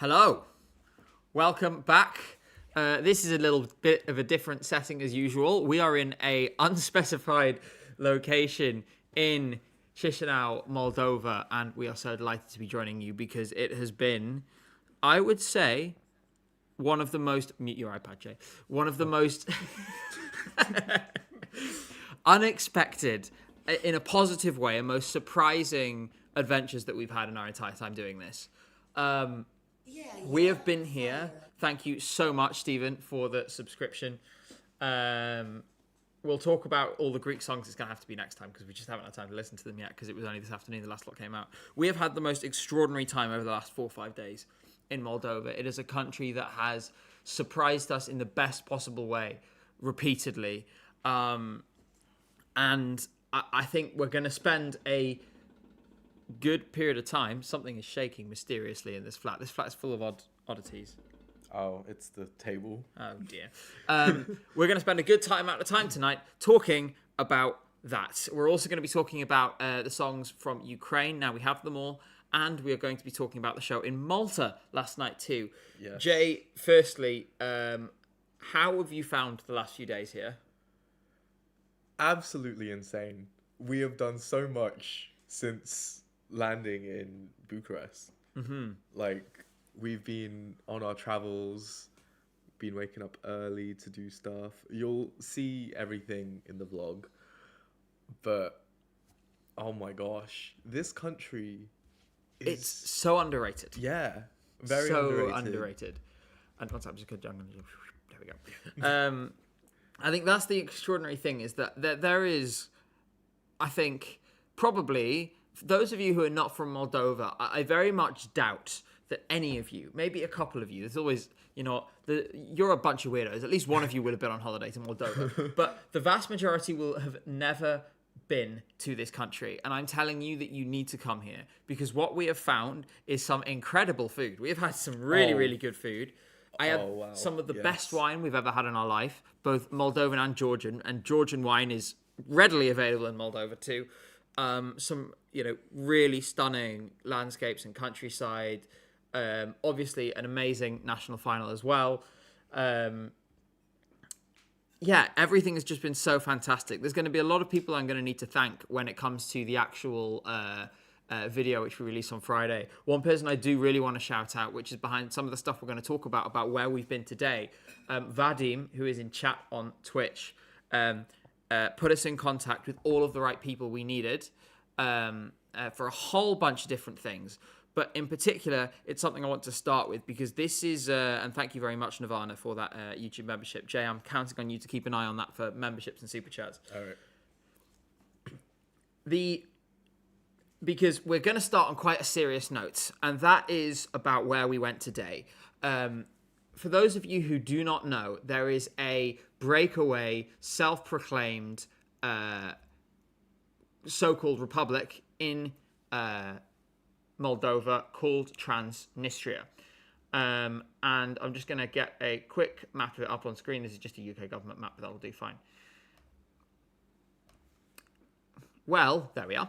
Hello, welcome back. This is a little bit of a different setting as usual. We are in a unspecified location in Chisinau, Moldova, and we are so delighted to be joining you because it has been, I would say, one of the most mute your iPad, Jay. One of the most unexpected, in a positive way, and most surprising adventures that we've had in our entire time doing this. We have been here. Thank you so much, Stephen, for the subscription. We'll talk about all the Greek songs. It's going to have to be next time because we just haven't had time to listen to them yet because it was only this afternoon the last lot came out. We have had the most extraordinary time over the last 4 or 5 days in Moldova. It is a country that has surprised us in the best possible way repeatedly. And I think we're going to spend a good period of time. Something is shaking mysteriously in this flat. This flat is full of oddities. Oh, it's the table. Oh dear. We're going to spend a good amount of time tonight talking about that. We're also going to be talking about the songs from Ukraine. Now we have them all. And we are going to be talking about the show in Malta last night too. Yes. Jay, firstly, how have you found the last few days here? Absolutely insane. We have done so much since landing in Bucharest. Mm-hmm. Like, we've been on our travels, been waking up early to do stuff. You'll see everything in the vlog. But, oh my gosh, this country is... It's so underrated. Yeah, very so underrated. And once I'm just going to... There we go. I think that's the extraordinary thing is that there is, I think, probably... For those of you who are not from Moldova, I very much doubt that any of you, maybe a couple of you, there's always, you're a bunch of weirdos. At least one of you would have been on holiday to Moldova. But the vast majority will have never been to this country. And I'm telling you that you need to come here because what we have found is some incredible food. We have had some really good food. I had some of the best wine we've ever had in our life, both Moldovan and Georgian wine is readily available in Moldova too. Some, really stunning landscapes and countryside. Obviously, an amazing national final as well. Everything has just been so fantastic. There's going to be a lot of people I'm going to need to thank when it comes to the actual video which we released on Friday. One person I do really want to shout out, which is behind some of the stuff we're going to talk about where we've been today. Vadim, who is in chat on Twitch, put us in contact with all of the right people we needed for a whole bunch of different things. But in particular, it's something I want to start with because this is, and thank you very much, Nirvana, for that YouTube membership. Jay, I'm counting on you to keep an eye on that for memberships and super chats. All right. Because we're going to start on quite a serious note, and that is about where we went today. For those of you who do not know, there is a breakaway, self-proclaimed so-called republic in Moldova called Transnistria. And I'm just going to get a quick map of it up on screen. This is just a UK government map, but that'll do fine. Well, there we are.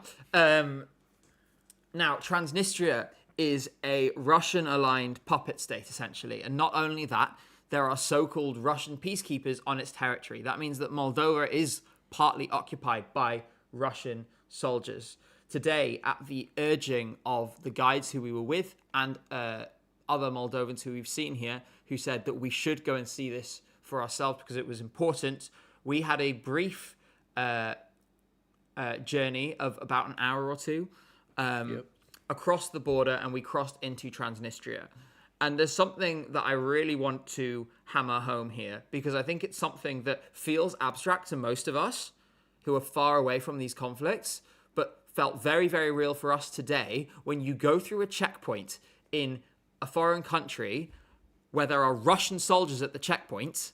Now, Transnistria is a Russian-aligned puppet state, essentially. And not only that, there are so-called Russian peacekeepers on its territory. That means that Moldova is partly occupied by Russian soldiers. Today, at the urging of the guides who we were with and other Moldovans who we've seen here, who said that we should go and see this for ourselves because it was important, we had a brief journey of about an hour or two across the border, and we crossed into Transnistria. And there's something that I really want to hammer home here because I think it's something that feels abstract to most of us who are far away from these conflicts, but felt very, very real for us today when you go through a checkpoint in a foreign country where there are Russian soldiers at the checkpoint,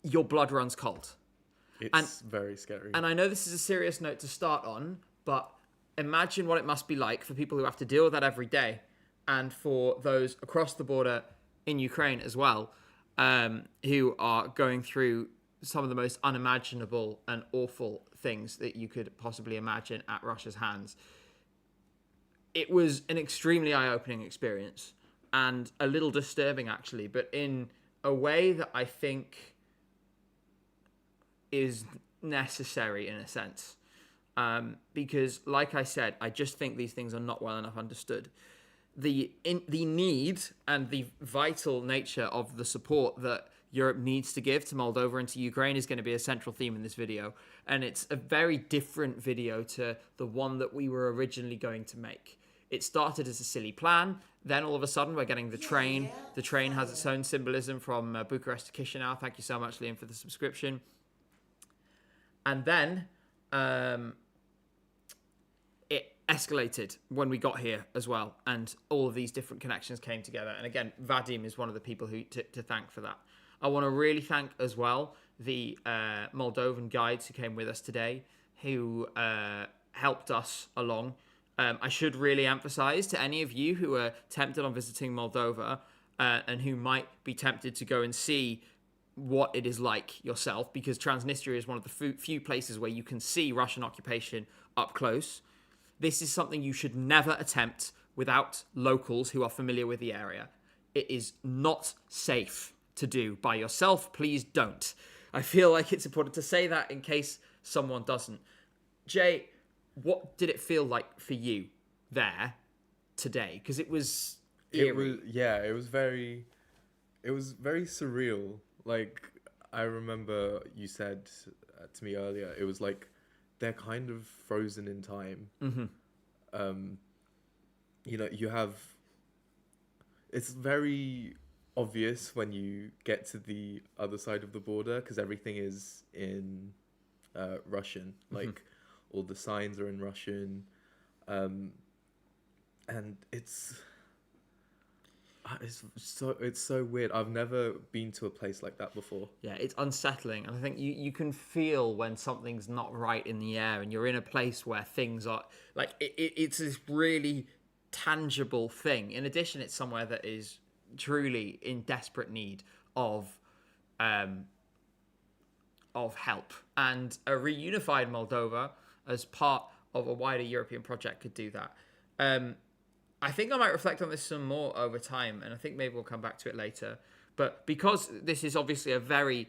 your blood runs cold. It's very scary. And I know this is a serious note to start on, but imagine what it must be like for people who have to deal with that every day and for those across the border in Ukraine as well, who are going through some of the most unimaginable and awful things that you could possibly imagine at Russia's hands. It was an extremely eye-opening experience. and a little disturbing actually, but in a way that I think is necessary in a sense. Because, like I said, I just think these things are not well enough understood. The need and the vital nature of the support that Europe needs to give to Moldova and to Ukraine is going to be a central theme in this video. And it's a very different video to the one that we were originally going to make. It started as a silly plan. Then all of a sudden we're getting the train. The train has its own symbolism from Bucharest to Chisinau. Thank you so much, Liam, for the subscription. And then it escalated when we got here as well. And all of these different connections came together. And again, Vadim is one of the people who to thank for that. I want to really thank as well the Moldovan guides who came with us today, who helped us along. I should really emphasize to any of you who are tempted on visiting Moldova and who might be tempted to go and see what it is like yourself, because Transnistria is one of the few places where you can see Russian occupation up close. This is something you should never attempt without locals who are familiar with the area. It is not safe to do by yourself. Please don't. I feel like it's important to say that in case someone doesn't. Jay, what did it feel like for you there today? Because it was eerie. It was very surreal. Like, I remember you said to me earlier, it was like they're kind of frozen in time. Mm-hmm. You have, it's very obvious when you get to the other side of the border because everything is in Russian. Like, all the signs are in Russian, and it's so weird. I've never been to a place like that before. Yeah, it's unsettling, and I think you can feel when something's not right in the air, and you're in a place where things are like it's this really tangible thing. In addition, it's somewhere that is truly in desperate need of help, and a reunified Moldova as part of a wider European project could do that. I think I might reflect on this some more over time, and I think maybe we'll come back to it later. But because this is obviously a very,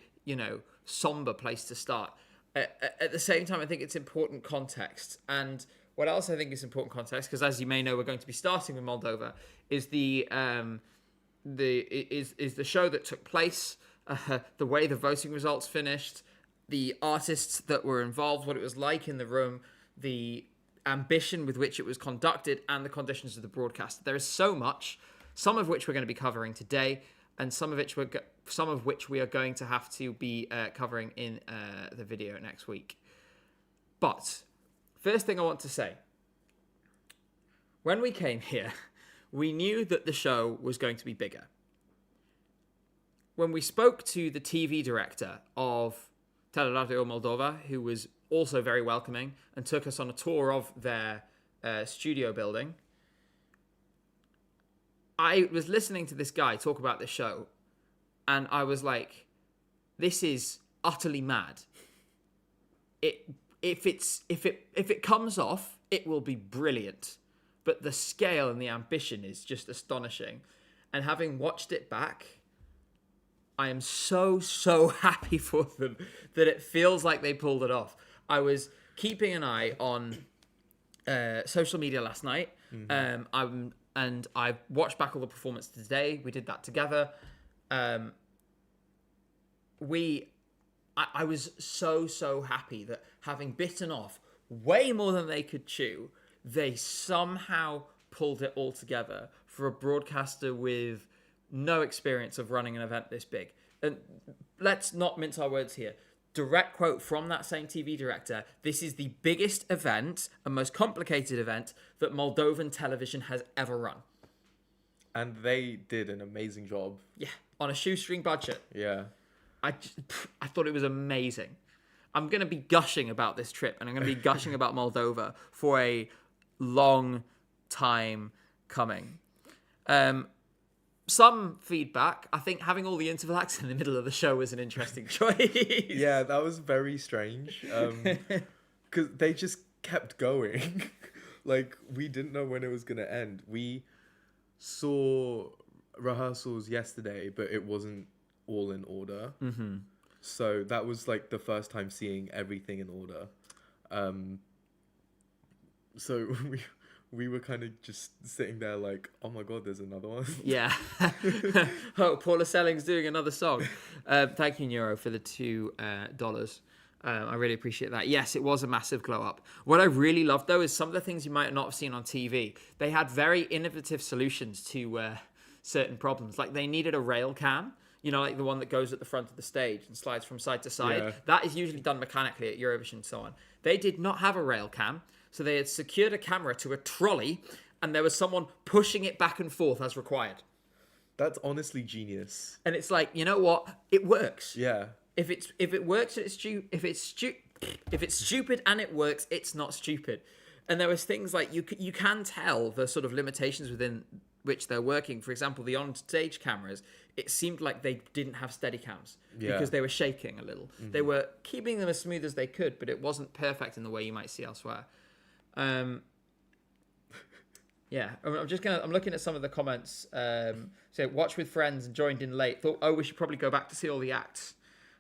somber place to start, at the same time, I think it's important context. And what else I think is important context, because as you may know, we're going to be starting with Moldova, is the show that took place, the way the voting results finished, the artists that were involved, what it was like in the room, the ambition with which it was conducted, and the conditions of the broadcast. There is so much, some of which we're going to be covering today, and some of which we are going to have to be covering in the video next week. But first thing I want to say, when we came here, we knew that the show was going to be bigger. When we spoke to the TV director of Teleradio Moldova, who was also very welcoming and took us on a tour of their studio building, I was listening to this guy talk about the show, and I was like, this is utterly mad. If it comes off, it will be brilliant. But the scale and the ambition is just astonishing. And having watched it back, I am so happy for them that it feels like they pulled it off. I was keeping an eye on social media last night, and I watched back all the performances today. We did that together. I was so happy that having bitten off way more than they could chew, they somehow pulled it all together for a broadcaster with no experience of running an event this big. And let's not mince our words here. Direct quote from that same TV director, this is the biggest event and most complicated event that Moldovan television has ever run. And they did an amazing job. Yeah, on a shoestring budget. Yeah. I thought it was amazing. I'm going to be gushing about this trip, and I'm going to be gushing about Moldova for a long time coming. Some feedback, I think having all the interval acts in the middle of the show was an interesting choice. Yeah, that was very strange. Because they just kept going. Like, we didn't know when it was going to end. We saw rehearsals yesterday, but it wasn't all in order. So that was like the first time seeing everything in order. So we were kind of just sitting there like, oh my god, there's another one. Yeah. Oh, Paula Selling's doing another song. Thank you, Neuro, for the $2. I really appreciate that. Yes, it was a massive glow up. What I really loved, though, is some of the things you might not have seen on TV. They had very innovative solutions to certain problems. Like they needed a rail cam, you know, like the one that goes at the front of the stage and slides from side to side. Yeah. That is usually done mechanically at Eurovision and so on. They did not have a rail cam, so they had secured a camera to a trolley, and there was someone pushing it back and forth as required. That's honestly genius. And it's like, you know what? It works. Yeah. If it works and if it's stupid and it works, it's not stupid. And there was things like you can tell the sort of limitations within which they're working. For example, the on-stage cameras, it seemed like they didn't have steady cams because they were shaking a little. They were keeping them as smooth as they could, but it wasn't perfect in the way you might see elsewhere. Yeah, I'm looking at some of the comments. So watch with friends and joined in late. Thought, we should probably go back to see all the acts.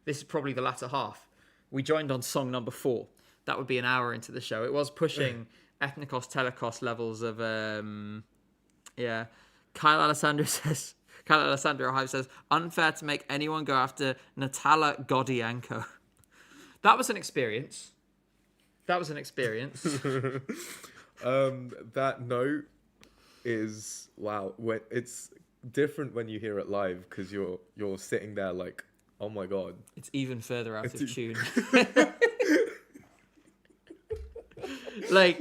This is probably the latter half. We joined on song number 4. That would be an hour into the show. It was pushing Ethnikos Telekos levels of, yeah. Kyle Alessandro Hive says, unfair to make anyone go after Natala Godienko. That was an experience. That note is, wow. It's different when you hear it live because you're sitting there like, oh my god. It's even further out of tune. Like,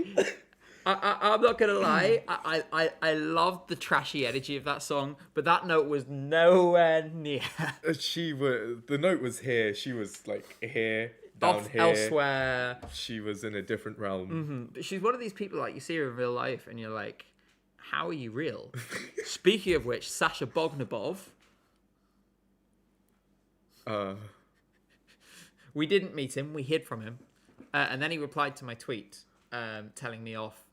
I'm not gonna lie, I loved the trashy energy of that song, but that note was nowhere near. The note was here. She was like here, down off here, elsewhere. She was in a different realm. But she's one of these people like you see her in real life, and you're like, how are you real? Speaking of which, Sasha Bognabov. We didn't meet him. We hid from him, and then he replied to my tweet, telling me off.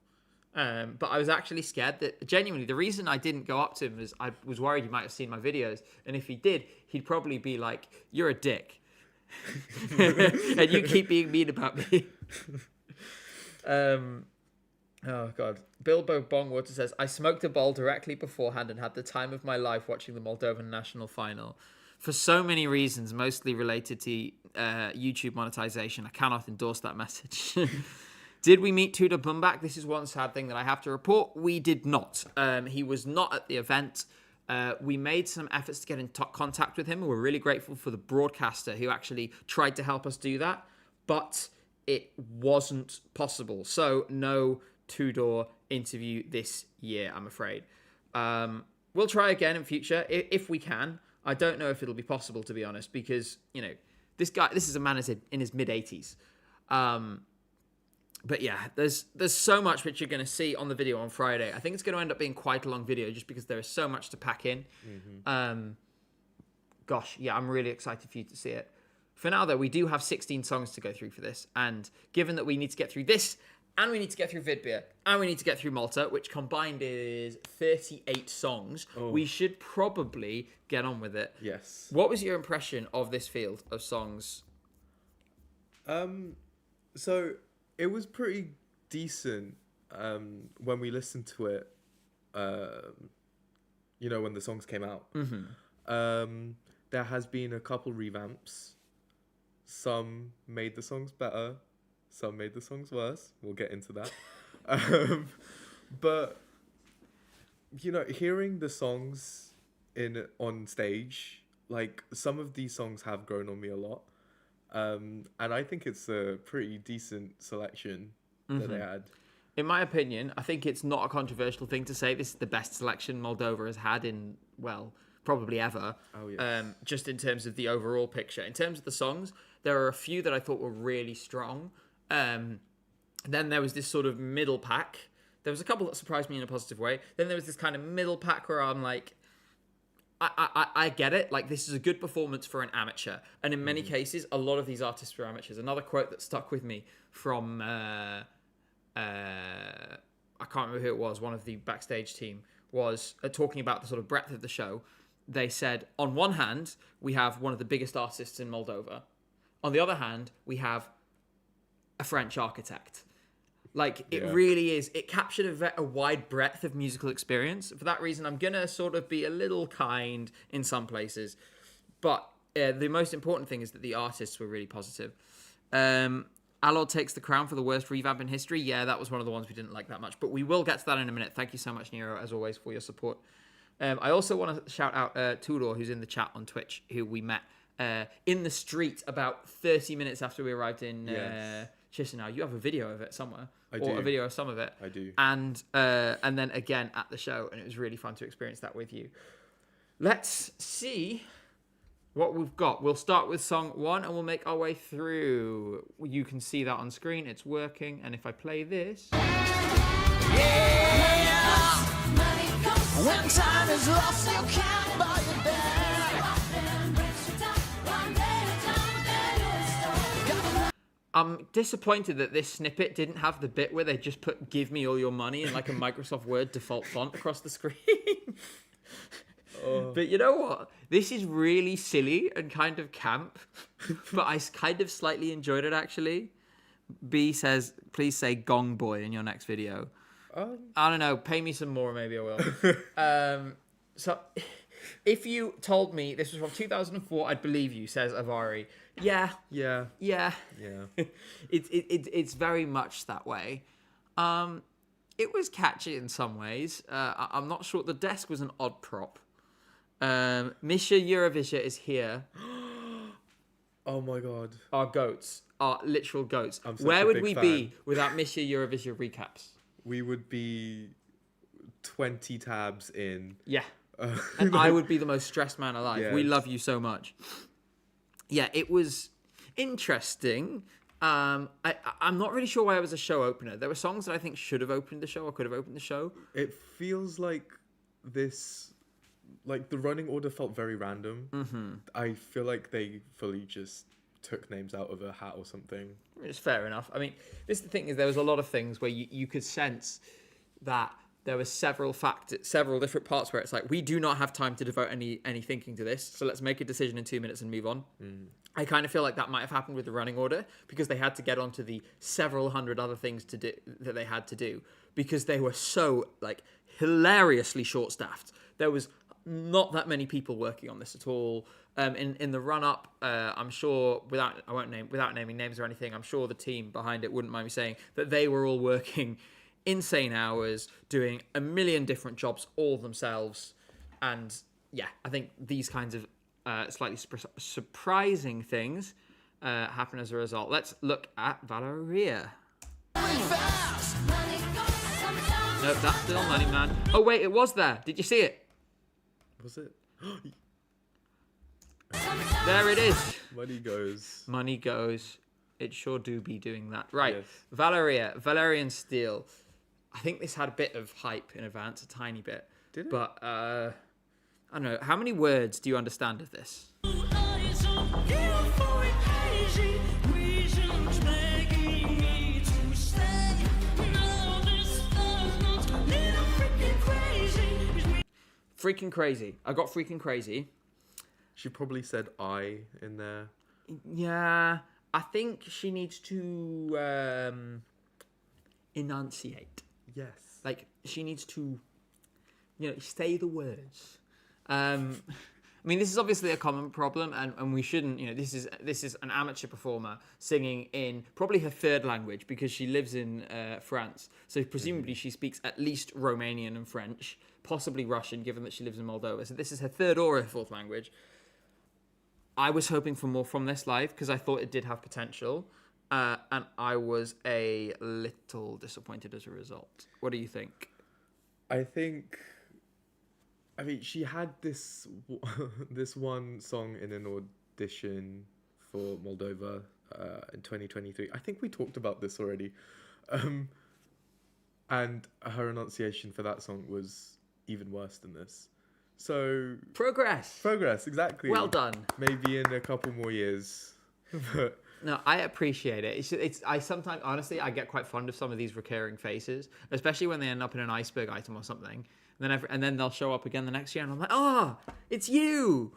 But I was actually scared that genuinely the reason I didn't go up to him is I was worried he might have seen my videos, and if he did, he'd probably be like, "You're a dick," and you keep being mean about me. Oh god. Bilbo Bongwater says, I smoked a bowl directly beforehand and had the time of my life watching the Moldovan national final. For so many reasons, mostly related to YouTube monetization, I cannot endorse that message. Did we meet Tudor Bumbak? This is one sad thing that I have to report. We did not. He was not at the event. We made some efforts to get in contact with him. We're really grateful for the broadcaster who actually tried to help us do that, but it wasn't possible. So no Tudor interview this year, I'm afraid. We'll try again in future if we can. I don't know if it'll be possible, to be honest, because, you know, this is a man in his mid-80s. But yeah, there's so much which you're going to see on the video on Friday. I think it's going to end up being quite a long video just because there is so much to pack in. Gosh, yeah, I'm really excited for you to see it. For now, though, we do have 16 songs to go through for this. And given that we need to get through this, and we need to get through Vidbeer, and we need to get through Malta, which combined is 38 songs, we should probably get on with it. Yes. What was your impression of this field of songs? So it was pretty decent when we listened to it, you know, when the songs came out. There has been a couple revamps. Some made the songs better. Some made the songs worse. We'll get into that. But, you know, hearing the songs on stage, like, some of these songs have grown on me a lot. And I think it's a pretty decent selection that they had. In my opinion, I think it's not a controversial thing to say this is the best selection Moldova has had in, well, probably ever. Oh, yes. Just in terms of the overall picture. In terms of the songs, there are a few that I thought were really strong. Then there was this sort of middle pack. There was a couple that surprised me in a positive way. Then there was this kind of middle pack where I'm like, I get it. Like, this is a good performance for an amateur. And in many cases, a lot of these artists were amateurs. Another quote that stuck with me from, I can't remember who it was, one of the backstage team, was talking about the sort of breadth of the show. They said, on one hand, we have one of the biggest artists in Moldova. On the other hand, we have a French architect. Like, it really is. It captured a wide breadth of musical experience. For that reason, I'm going to sort of be a little kind in some places. But the most important thing is that the artists were really positive. Alod takes the crown for the worst revamp in history. Yeah, that was one of the ones we didn't like that much. But we will get to that in a minute. Thank you so much, Nero, as always, for your support. I also want to shout out Tudor, who's in the chat on Twitch, who we met in the street about 30 minutes after we arrived in Chisinau. You have a video of it somewhere. I or do. a video of some of it. I do. And then again at the show, and it was really fun to experience that with you. Let's see what we've got. We'll start with song 1 and we'll make our way through. You can see that on screen. It's working. And if I play this... When time is lost, you can't buy it back. I'm disappointed that this snippet didn't have the bit where they just put "Give me all your money" in like a Microsoft Word default font across the screen. But you know what? This is really silly and kind of camp, but I kind of slightly enjoyed it actually. B says, "Please say Gong Boy in your next video." I don't know. Pay me some more, maybe I will. So, if you told me this was from 2004, I'd believe you. Says Avari. Yeah. It's very much that way. It was catchy in some ways. I'm not sure. The desk was an odd prop. Misha Eurovision is here. Oh my god. Our goats. Our literal goats. Where would we be without Misha Eurovision recaps? We would be 20 tabs in. Yeah. And I would be the most stressed man alive. Yes. We love you so much. Yeah, it was interesting. I'm not really sure why it was a show opener. There were songs that I think should have opened the show or could have opened the show. It feels like this... Like, the running order felt very random. Mm-hmm. I feel like they fully just took names out of a hat or something. It's fair enough. I mean, this is the thing, is there was a lot of things where you could sense that there were several different parts where it's like, we do not have time to devote any thinking to this, so let's make a decision in 2 minutes and move on. I kind of feel like that might have happened with the running order because they had to get onto the several hundred other things to do that they had to do because they were so like hilariously short-staffed. There was not that many people working on this at all. In the run-up, I'm sure, without naming names or anything, I'm sure the team behind it wouldn't mind me saying that they were all working insane hours, doing a million different jobs all themselves. And yeah, I think these kinds of slightly surprising things happen as a result. Let's look at Valeria. Nope, that's still Money Man. Oh wait, it was there. Did you see it? Was it? There it is. Money goes. Money goes. It sure do be doing that. Right. Yes. Valerian Steel. I think this had a bit of hype in advance, a tiny bit. Did it? But, I don't know. How many words do you understand of this? Freaking crazy. I got freaking crazy. She probably said I in there. Yeah. I think she needs to enunciate. Yes. Like, she needs to, say the words. I mean, this is obviously a common problem, and we shouldn't, this is an amateur performer singing in probably her third language because she lives in France. So presumably she speaks at least Romanian and French, possibly Russian, given that she lives in Moldova. So this is her third or her fourth language. I was hoping for more from this live because I thought it did have potential. And I was a little disappointed as a result. What do you think? I mean, she had this one song in an audition for Moldova in 2023. I think we talked about this already. And her enunciation for that song was even worse than this. So... Progress, exactly. Well done. Maybe in a couple more years. But No, I appreciate it. I sometimes, honestly, I get quite fond of some of these recurring faces, especially when they end up in an iceberg item or something. And then they'll show up again the next year, and I'm like, oh, it's you.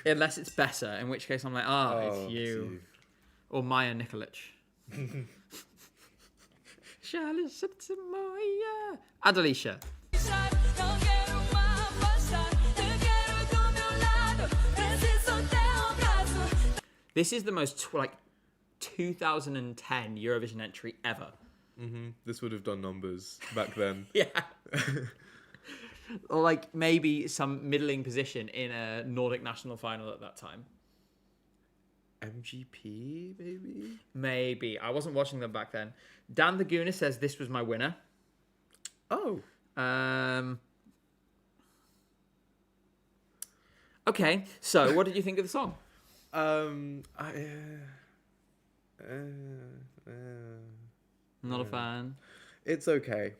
Unless it's Bessa, in which case I'm like, it's you. Or Maya Nikolic. Adelicia. This is the most 2010 Eurovision entry ever. This would have done numbers back then. Yeah. Or like maybe some middling position in a Nordic national final at that time. MGP, maybe? Maybe. I wasn't watching them back then. Dan the Gooner says this was my winner. Oh. Okay, so what did you think of the song? Not a fan. It's okay.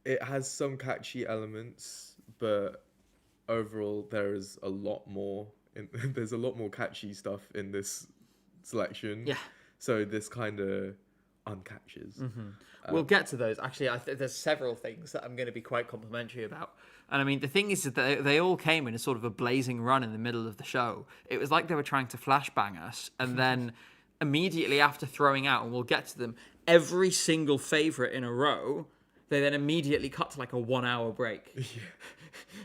It has some catchy elements, but overall there is a lot more. There's a lot more catchy stuff in this selection. Yeah. So this kind of uncatches. We'll get to those. Actually, there's several things that I'm going to be quite complimentary about. And I mean, the thing is that they all came in a sort of a blazing run in the middle of the show. It was like they were trying to flashbang us. And then immediately after throwing out, and we'll get to them, every single favourite in a row, they then immediately cut to like a 1 hour break. Yeah.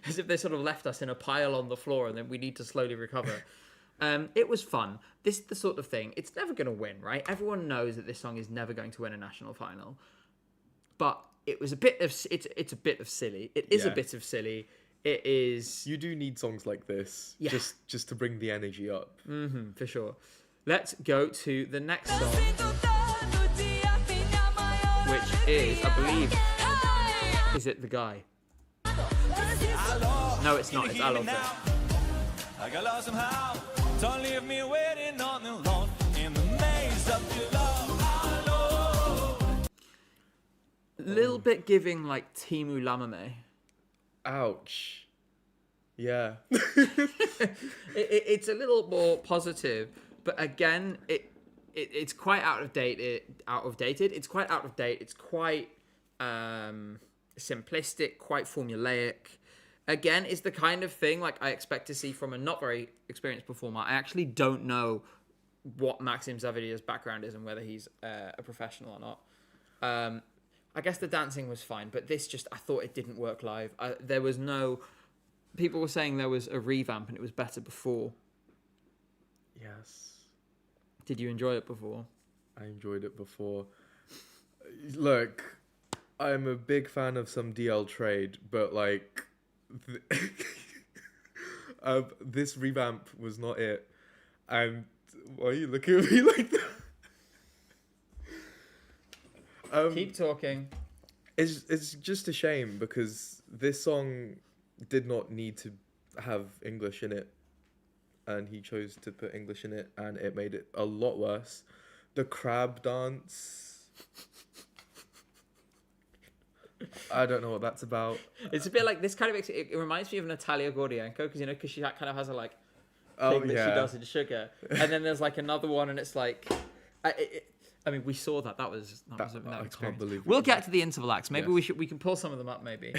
As if they sort of left us in a pile on the floor and then we need to slowly recover. It was fun. This is the sort of thing. It's never going to win, right? Everyone knows that this song is never going to win a national final. But it was a bit of... It's a bit of silly. It is a bit of silly. It is... You do need songs like this. Yeah. Just to bring the energy up. For sure. Let's go to the next song. Which is, I believe... Is it The Guy? No, it's not. It's Allo. I got lost somehow. Don't leave me waiting on the lawn in the maze of your love. Little bit giving like Timu Lamame. Ouch. Yeah. It's a little more positive, but again, it's quite out of date. It's quite out of date. It's quite simplistic, quite formulaic. Again, it's the kind of thing like I expect to see from a not very experienced performer. I actually don't know what Maxim Zavadia's background is and whether he's a professional or not. I guess the dancing was fine, but this just, I thought it didn't work live. There was no... People were saying there was a revamp and it was better before. Yes. Did you enjoy it before? I enjoyed it before. Look, I'm a big fan of some DL trade, but like... this revamp was not it. And why are you looking at me like that? Keep talking. It's just a shame because this song did not need to have English in it, and he chose to put English in it, and it made it a lot worse. The crab dance. I don't know what that's about. It's a bit like this kind of... It reminds me of Natalia Gordienko because she kind of has a like thing that she does in Sugar, and then there's like another one, and it's like, I mean, we saw that was that I experience. can't believe We'll get to the interval acts. Maybe Yes. we can pull some of them up. Maybe.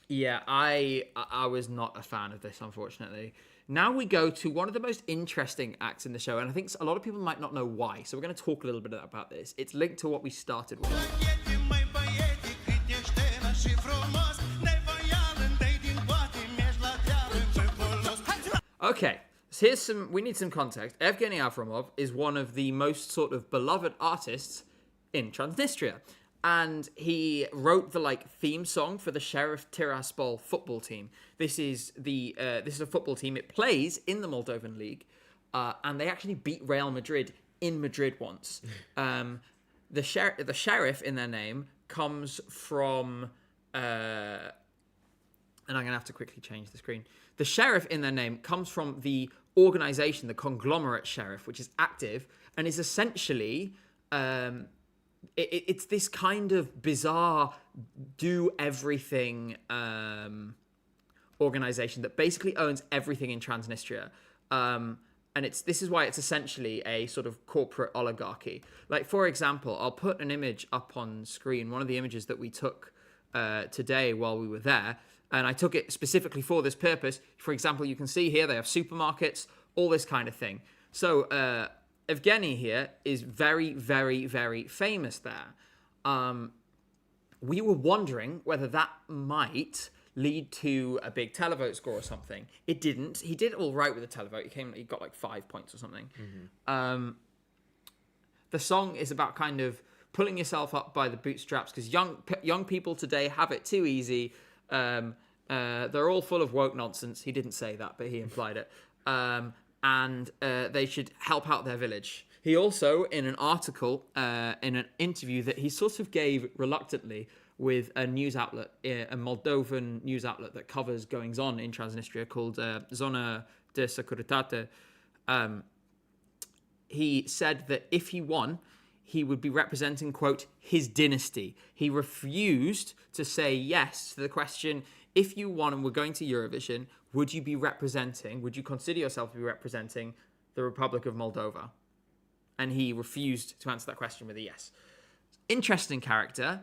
Yeah, I was not a fan of this, unfortunately. Now we go to one of the most interesting acts in the show, and I think a lot of people might not know why. So we're going to talk a little bit about this. It's linked to what we started with. Okay, so we need some context. Evgeny Avramov is one of the most sort of beloved artists in Transnistria. And he wrote the like theme song for the Sheriff Tiraspol football team. This is a football team. It plays in the Moldovan league, and they actually beat Real Madrid in Madrid once. The sheriff in their name comes from, and I'm gonna have to quickly change the screen. The sheriff in their name comes from the organization, the conglomerate sheriff, which is active and is essentially. It's this kind of bizarre do everything organization that basically owns everything in Transnistria. And this is why it's essentially a sort of corporate oligarchy. Like, for example, I'll put an image up on screen, one of the images that we took today while we were there, and I took it specifically for this purpose. For example, you can see here they have supermarkets, all this kind of thing. So Evgeny here is very, very, very famous there. We were wondering whether that might lead to a big televote score or something. It didn't. He did all right with the televote. He got like 5 points or something. The song is about kind of pulling yourself up by the bootstraps because young people today have it too easy. They're all full of woke nonsense. He didn't say that, but he implied it. And they should help out their village. He also, in an article, in an interview that he sort of gave reluctantly with a news outlet, a Moldovan news outlet that covers goings-on in Transnistria called Zona de Securitate, he said that if he won, he would be representing, quote, his dynasty. He refused to say yes to the question, if you won and were going to Eurovision, would you consider yourself to be representing the Republic of Moldova? And he refused to answer that question with a yes. Interesting character.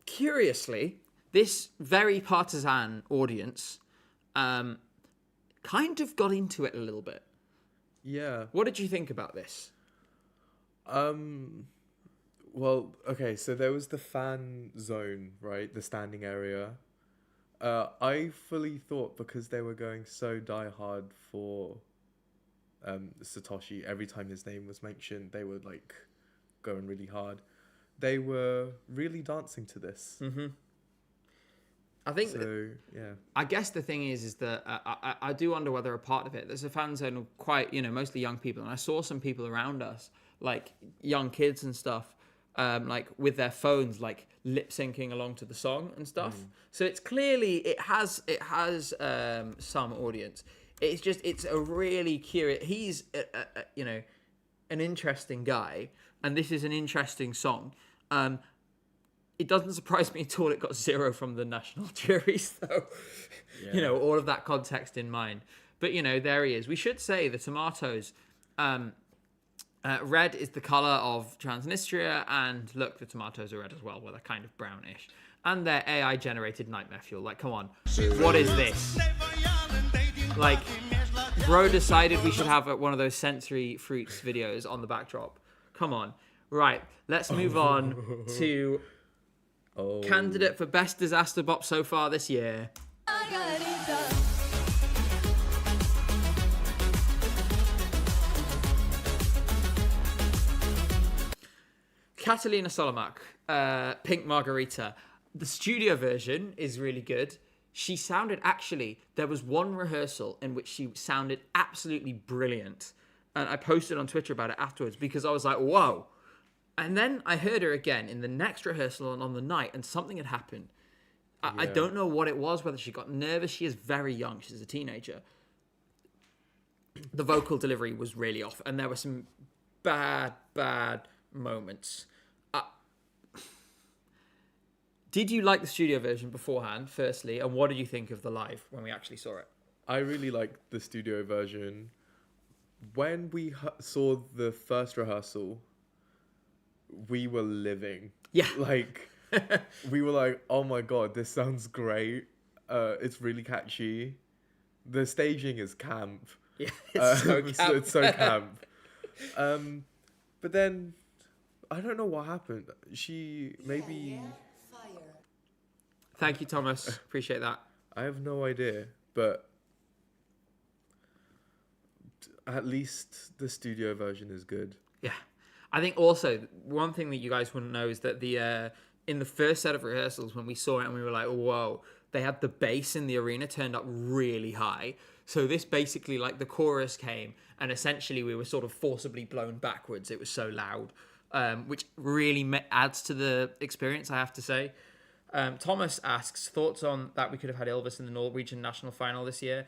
Curiously, this very partisan audience kind of got into it a little bit. Yeah. What did you think about this? Well, okay, so there was the fan zone, right? The standing area. I fully thought because they were going so diehard for Satoshi, every time his name was mentioned, they were like going really hard. They were really dancing to this. Mm-hmm. I think. So, yeah. I guess the thing is that I do wonder whether a part of it. There's a fan zone of quite, mostly young people, and I saw some people around us, like young kids and stuff, like with their phones, like lip syncing along to the song and stuff. So it's clearly it has some audience. It's a really curious. He's an interesting guy, and this is an interesting song. It doesn't surprise me at all. It got 0 from the national juries, though. Yeah. All of that context in mind. But there he is. We should say the tomatoes. Red is the color of Transnistria, and look, the tomatoes are red as well. Well, they're kind of brownish, and they're AI-generated nightmare fuel. Like, come on, what is this? Like, bro decided we should have one of those sensory fruits videos on the backdrop. Come on. Right, let's move on to candidate for best disaster bop so far this year. Catalina Solomak, Pink Margarita. The studio version is really good. She sounded there was one rehearsal in which she sounded absolutely brilliant. And I posted on Twitter about it afterwards because I was like, whoa. And then I heard her again in the next rehearsal and on the night, and something had happened. I don't know what it was, whether she got nervous. She is very young. She's a teenager. The vocal delivery was really off, and there were some bad moments. Did you like the studio version beforehand, firstly, and what did you think of the live when we actually saw it? I really liked the studio version. When we saw the first rehearsal, we were living. Yeah. Like, we were like, oh my God, this sounds great. It's really catchy. The staging is camp. Yeah, it's so camp. It's so camp. But then, I don't know what happened. She maybe... Thank you, Thomas. Appreciate that. I have no idea, but at least the studio version is good. Yeah. I think also, one thing that you guys wouldn't know is that in the first set of rehearsals, when we saw it and we were like, whoa, they had the bass in the arena turned up really high. So this basically, like, the chorus came, and essentially we were sort of forcibly blown backwards. It was so loud, which really adds to the experience, I have to say. Thomas asks, thoughts on that we could have had Elvis in the Norwegian national final this year?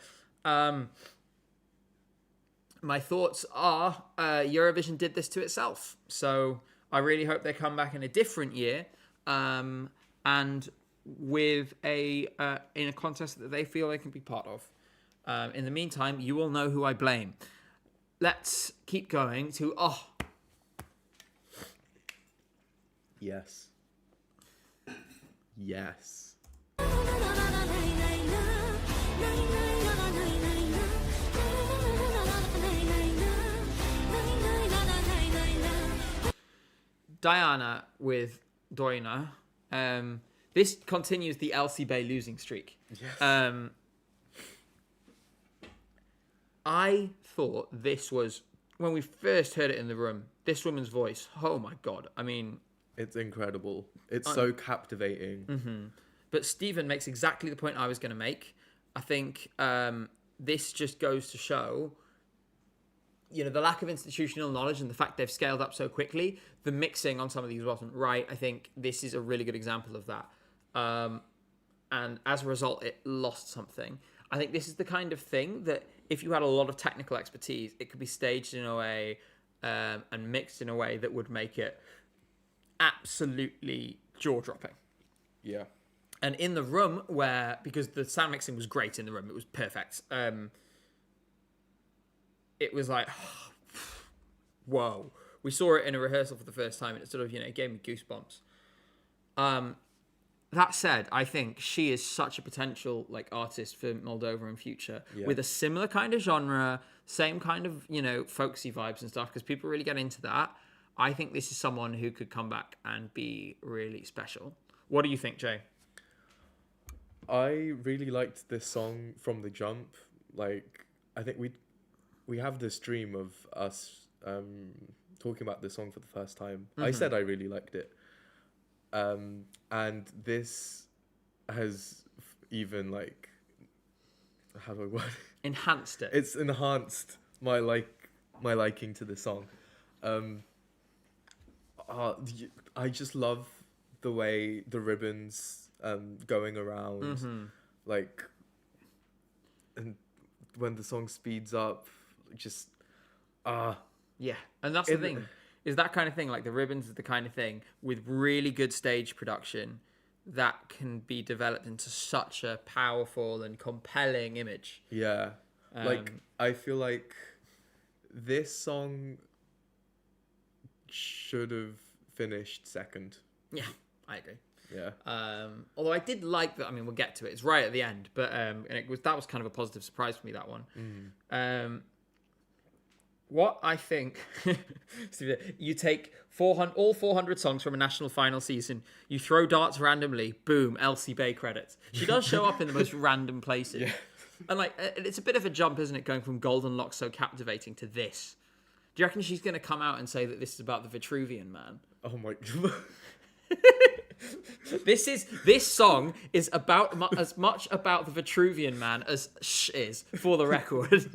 My thoughts are Eurovision did this to itself. So I really hope they come back in a different year. And with in a contest that they feel they can be part of. In the meantime, you will know who I blame. Let's keep going to Yes. Yes. Diana with Doina. This continues the Elsie Bay losing streak. Yes. I thought this was, when we first heard it in the room, this woman's voice, oh my God. I mean... It's incredible. It's so captivating. Mm-hmm. But Stephen makes exactly the point I was going to make. I think this just goes to show, the lack of institutional knowledge and the fact they've scaled up so quickly. The mixing on some of these wasn't right. I think this is a really good example of that. And as a result, it lost something. I think this is the kind of thing that if you had a lot of technical expertise, it could be staged in a way and mixed in a way that would make it absolutely jaw-dropping. Yeah. And in the room because the sound mixing was great in the room, it was perfect. It was like, whoa. We saw it in a rehearsal for the first time, and it sort of, it gave me goosebumps. That said, I think she is such a potential artist for Moldova in future, with a similar kind of genre, same kind of folksy vibes and stuff, because people really get into that. I think this is someone who could come back and be really special. What do you think, Jay? I really liked this song from the jump. I think we have this dream of us talking about this song for the first time. Mm-hmm. I said I really liked it. And this has even how do I word it? Enhanced it. It's enhanced my liking to the song. I just love the way the ribbons going around, mm-hmm. And when the song speeds up, yeah, and that's the thing. Is that kind of thing, the ribbons is the kind of thing with really good stage production that can be developed into such a powerful and compelling image. Yeah. I feel like this song should have finished second. Yeah, I agree. Yeah. Although I did like that. I mean, we'll get to it. It's right at the end, but and that was kind of a positive surprise for me, that one. Mm. What I think, you take all 400 songs from a national final season, you throw darts randomly, boom, Elsie Bay credits. She does show up in the most random places. Yeah. And it's a bit of a jump, isn't it, going from Golden Lock So Captivating to this. Do you reckon she's going to come out and say that this is about the Vitruvian Man? Oh my God. This song is about as much about the Vitruvian Man as Shh is, for the record.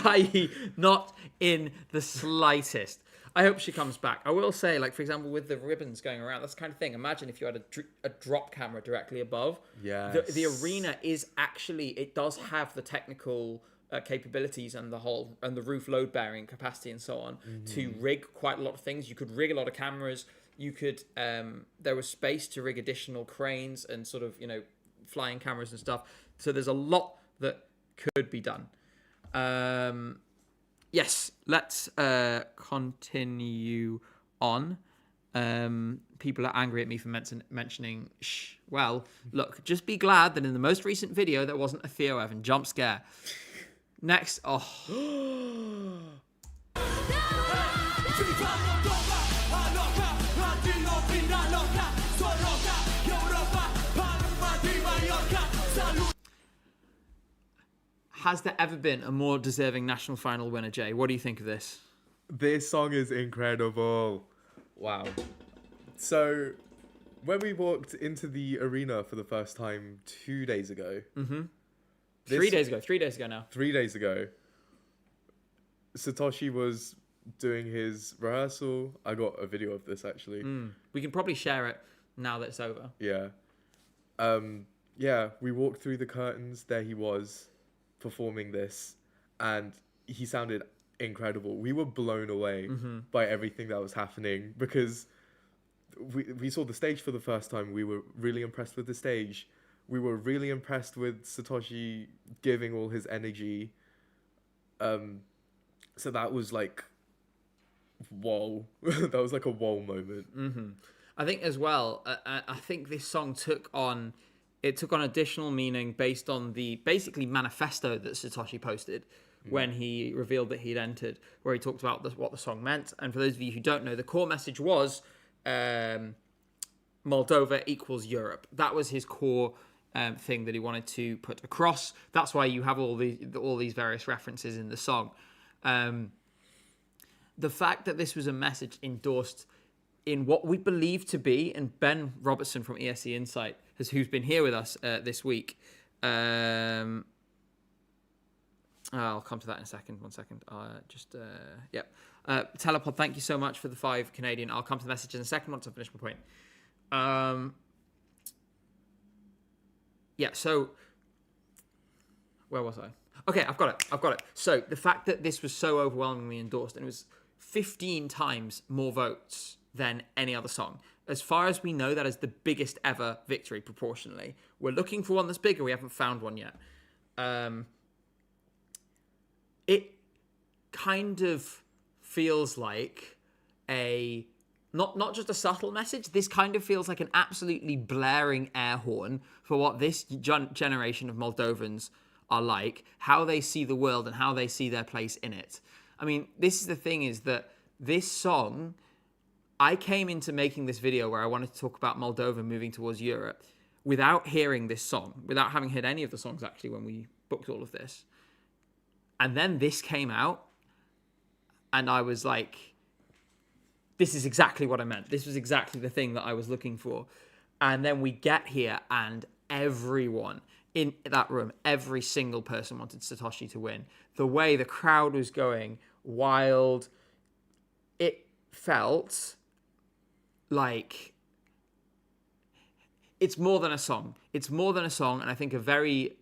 I.e., not in the slightest. I hope she comes back. I will say, for example, with the ribbons going around, that's the kind of thing. Imagine if you had a drop camera directly above. Yeah. The arena is actually, it does have the technical capabilities and the roof load bearing capacity and so on to rig quite a lot of things. You could rig a lot of cameras. You could, there was space to rig additional cranes and sort of, flying cameras and stuff. So there's a lot that could be done. Yes, let's continue on. People are angry at me for mentioning shh. Well, look, just be glad that in the most recent video, there wasn't a Theo Evan jump scare. Next, Has there ever been a more deserving national final winner, Jay? What do you think of this? This song is incredible. Wow. So, when we walked into the arena for the first time 2 days ago. Mm-hmm. 3 days ago. 3 days ago now. 3 days ago. Satoshi was doing his rehearsal. I got a video of this, actually. We can probably share it now that it's over. Yeah. We walked through the curtains. There he was, performing this. And he sounded incredible. We were blown away by everything that was happening. Because we saw the stage for the first time. We were really impressed with the stage. We were really impressed with Satoshi giving all his energy. So that was like, whoa. That was like a whoa moment. Mm-hmm. I think as well, I think this song took on additional meaning based on the basically manifesto that Satoshi posted when he revealed that he'd entered, where he talked about what the song meant. And for those of you who don't know, the core message was Moldova equals Europe. That was his core thing that he wanted to put across. That's why you have all these various references in the song. The fact that this was a message endorsed in what we believe to be, and Ben Robertson from ESC Insight, who's been here with us this week. I'll come to that in a second. 1 second. Telepod, thank you so much for the 5 Canadian. I'll come to the message in a second once I finish my point. So where was I? Okay, I've got it. So the fact that this was so overwhelmingly endorsed, and it was 15 times more votes than any other song. As far as we know, that is the biggest ever victory proportionally. We're looking for one that's bigger. We haven't found one yet. It kind of feels like not just a subtle message. This kind of feels like an absolutely blaring air horn for what this generation of Moldovans are like, how they see the world and how they see their place in it. I mean, this is the thing, is that this song, I came into making this video where I wanted to talk about Moldova moving towards Europe without hearing this song, without having heard any of the songs actually when we booked all of this. And then this came out, and I was like, this is exactly what I meant. This was exactly the thing that I was looking for. And then we get here, and everyone in that room, every single person wanted Satoshi to win. The way the crowd was going wild, it felt like it's more than a song. It's more than a song, and I think a very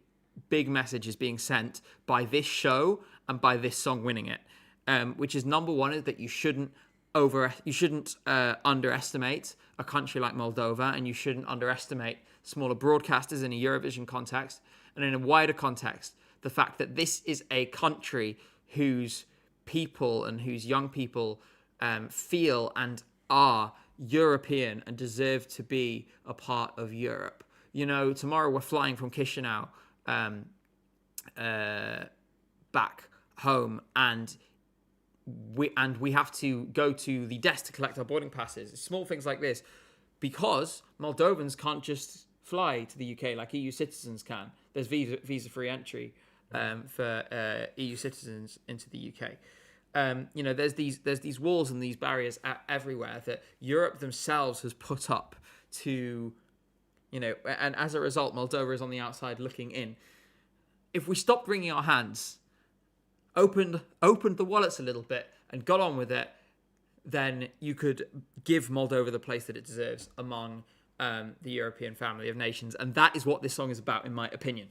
big message is being sent by this show and by this song winning it. Which is, number one, is that you shouldn't underestimate a country like Moldova, and you shouldn't underestimate smaller broadcasters in a Eurovision context, and in a wider context, the fact that this is a country whose people and whose young people feel and are European and deserve to be a part of Europe. You know, tomorrow we're flying from Chisinau back home, and we have to go to the desk to collect our boarding passes. Small things like this, because Moldovans can't just fly to the UK like EU citizens can. There's visa-free entry for EU citizens into the UK. There's these walls and these barriers everywhere that Europe themselves has put up to, and as a result, Moldova is on the outside looking in. If we stopped wringing our hands, opened the wallets a little bit and got on with it, then you could give Moldova the place that it deserves among the European family of nations. And that is what this song is about, in my opinion.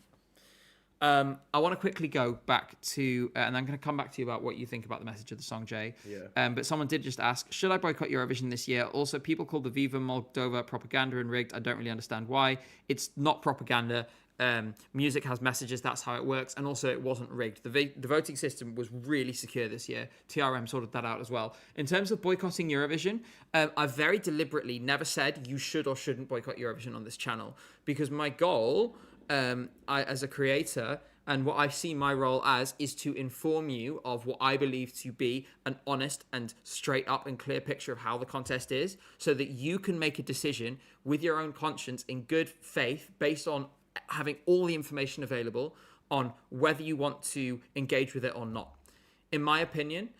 I want to quickly go back to, and I'm going to come back to you about what you think about the message of the song, Jay. Yeah. But someone did just ask, should I boycott Eurovision this year? Also, people call the Viva Moldova propaganda and rigged. I don't really understand why. It's not propaganda. Music has messages, that's how it works, and also it wasn't rigged. The voting system was really secure this year. TRM sorted that out as well. In terms of boycotting Eurovision, I've very deliberately never said you should or shouldn't boycott Eurovision on this channel, because my goal as a creator, and what I see my role as, is to inform you of what I believe to be an honest and straight up and clear picture of how the contest is, so that you can make a decision with your own conscience in good faith, based on having all the information available on whether you want to engage with it or not. In my opinion,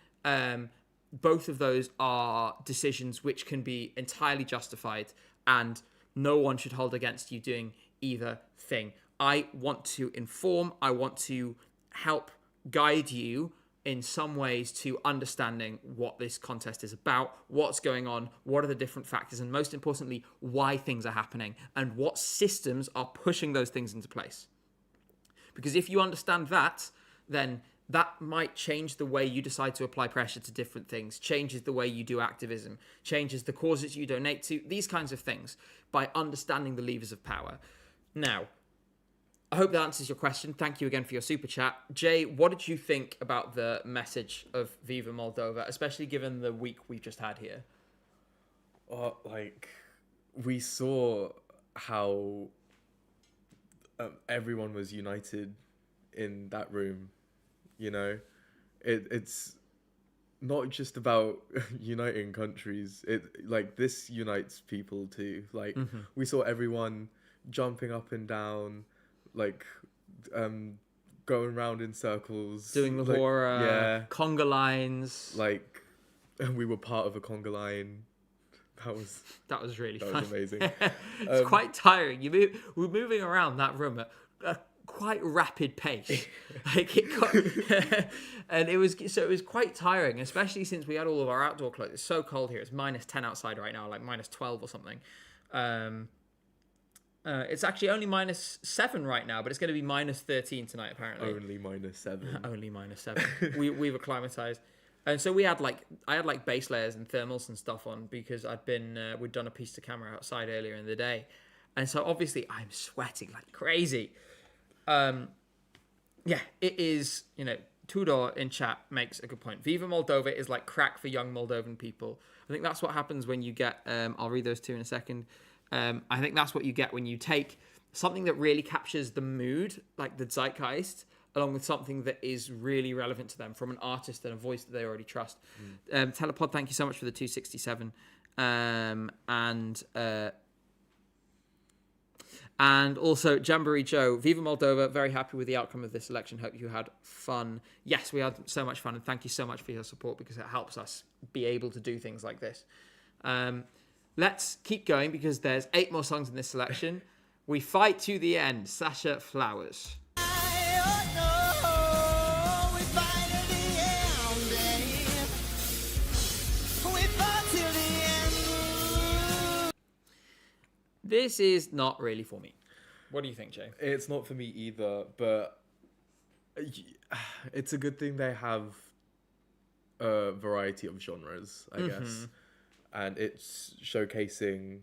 both of those are decisions which can be entirely justified, and no one should hold against you doing either thing. I want to inform, I want to help guide you in some ways to understanding what this contest is about, what's going on, what are the different factors, and most importantly, why things are happening and what systems are pushing those things into place. Because if you understand that, then that might change the way you decide to apply pressure to different things, changes the way you do activism, changes the causes you donate to, these kinds of things, by understanding the levers of power. Now, I hope that answers your question. Thank you again for your super chat. Jay, what did you think about the message of Viva Moldova, especially given the week we've just had here? We saw how everyone was united in that room. You know, it's not just about uniting countries. This unites people too. We saw everyone jumping up and down, going round in circles, doing the hora, conga lines. And we were part of a conga line. That was really fun. That was amazing. It's quite tiring. We're moving around that room at a quite rapid pace. And it was quite tiring, especially since we had all of our outdoor clothes. It's so cold here. It's -10 outside right now, -12 or something. It's actually only -7 right now, but it's going to be -13 tonight apparently. Only -7. Only -7. We've acclimatized. And so I had base layers and thermals and stuff on because we'd done a piece to camera outside earlier in the day. And so obviously I'm sweating like crazy. It is, Tudor in chat makes a good point. Viva Moldova is like crack for young Moldovan people. I think that's what happens when you get, I'll read those two in a second. I think that's what you get when you take something that really captures the mood, like the zeitgeist, along with something that is really relevant to them from an artist and a voice that they already trust. Telepod, thank you so much for the 267. And also, Jamboree Joe, Viva Moldova, very happy with the outcome of this election. Hope you had fun. Yes, we had so much fun, and thank you so much for your support because it helps us be able to do things like this. Let's keep going because there's 8 more songs in this selection. We fight to the end. Sasha Flowers. This is not really for me. What do you think, Jay? It's not for me either, but it's a good thing they have a variety of genres, I guess. And it's showcasing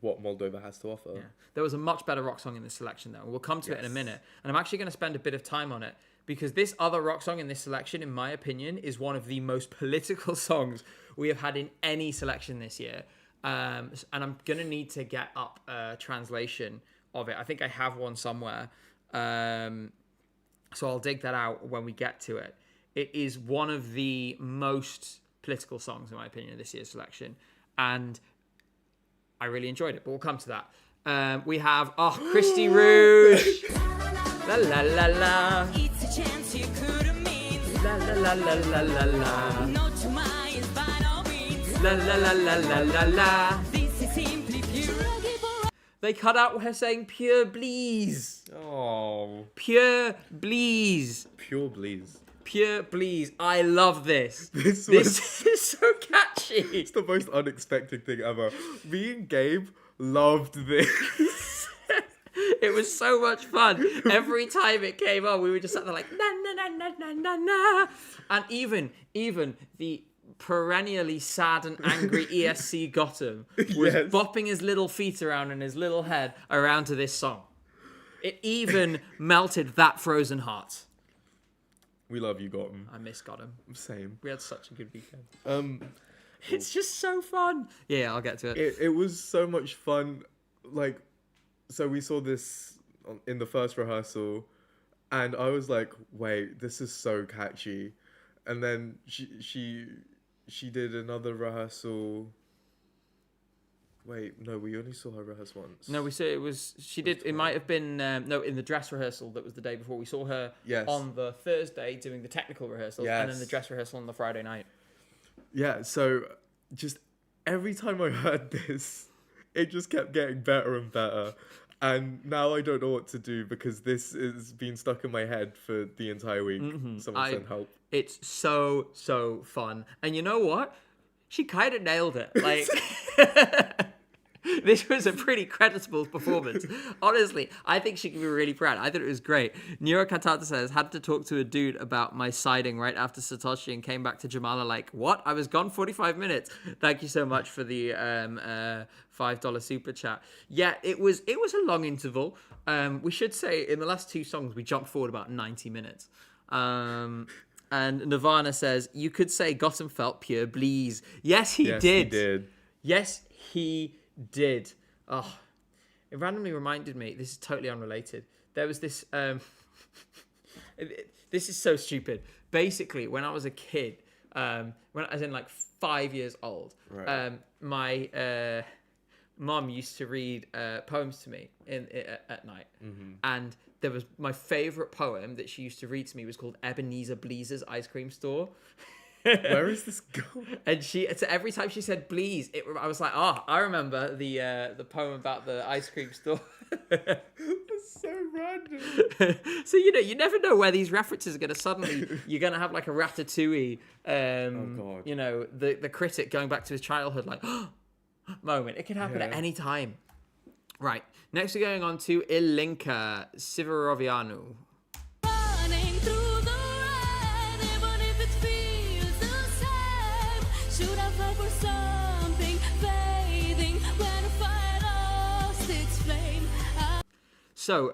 what Moldova has to offer. Yeah. There was a much better rock song in this selection, though. We'll come to it in a minute. And I'm actually going to spend a bit of time on it because this other rock song in this selection, in my opinion, is one of the most political songs we have had in any selection this year. And I'm going to need to get up a translation of it. I think I have one somewhere. So I'll dig that out when we get to it. It is one of the most political songs, in my opinion, in this year's selection. And I really enjoyed it, but we'll come to that. We have, Christy Rouge. La la la la. It's a chance you could've made. La la la la la la la. No to my is by no means. La la la la la la la. This is simply pure. They cut out her saying pure bleeze. Oh. Pure bleeze. Pure bleeze. Pure bleeze. I love this. This is so catchy. It's the most unexpected thing ever. Me and Gabe loved this. It was so much fun. Every time it came on, we were just sat there like, na, na, na, na, na, na, na. And even the perennially sad and angry ESC Gotham was bopping his little feet around and his little head around to this song. It even melted that frozen heart. We love you, Gotham. I miss Gotham. Same. We had such a good weekend. It's just so fun. Yeah, I'll get to it. It was so much fun. So we saw this in the first rehearsal, and I was like, "Wait, this is so catchy." And then she did another rehearsal. Wait, no, we only saw her rehearse once. No, we saw it was she did. It might have been in the dress rehearsal that was the day before. We saw her on the Thursday doing the technical rehearsals, and then the dress rehearsal on the Friday night. Yeah. So just every time I heard this, it just kept getting better and better. And now I don't know what to do because this has been stuck in my head for the entire week. Someone send help. It's so fun. And you know what? She kind of nailed it. Like, This was a pretty creditable performance. Honestly, I think she can be really proud. I thought it was great. Nero Cantata says, had to talk to a dude about my siding right after Satoshi and came back to Jamala like, what? I was gone 45 minutes. Thank you so much for the $5 super chat. Yeah, it was a long interval. We should say in the last two songs, we jumped forward about 90 minutes. And Nirvana says, you could say Gotham felt pure bleeze. Yes, he did. He did. Yes, he did. Oh, it randomly reminded me. This is totally unrelated. There was this. This is so stupid. Basically, when I was a kid, as in like 5 years old, Right. My mom used to read poems to me at night, and there was my favorite poem that she used to read to me was called Ebenezer Bleezer's Ice Cream Store. Where is this going? And so every time she said "please," I was like, "Oh, I remember the poem about the ice cream store." That's so random. So you never know where these references are going to suddenly. You're going to have like a Ratatouille, God. the critic going back to his childhood, like moment. It can happen at any time. Right. Next, we're going on to Ilinka Sivarovianu. Running through the rain, even if it feels the same. Should I fight for something fading when a fire lost its flame? So,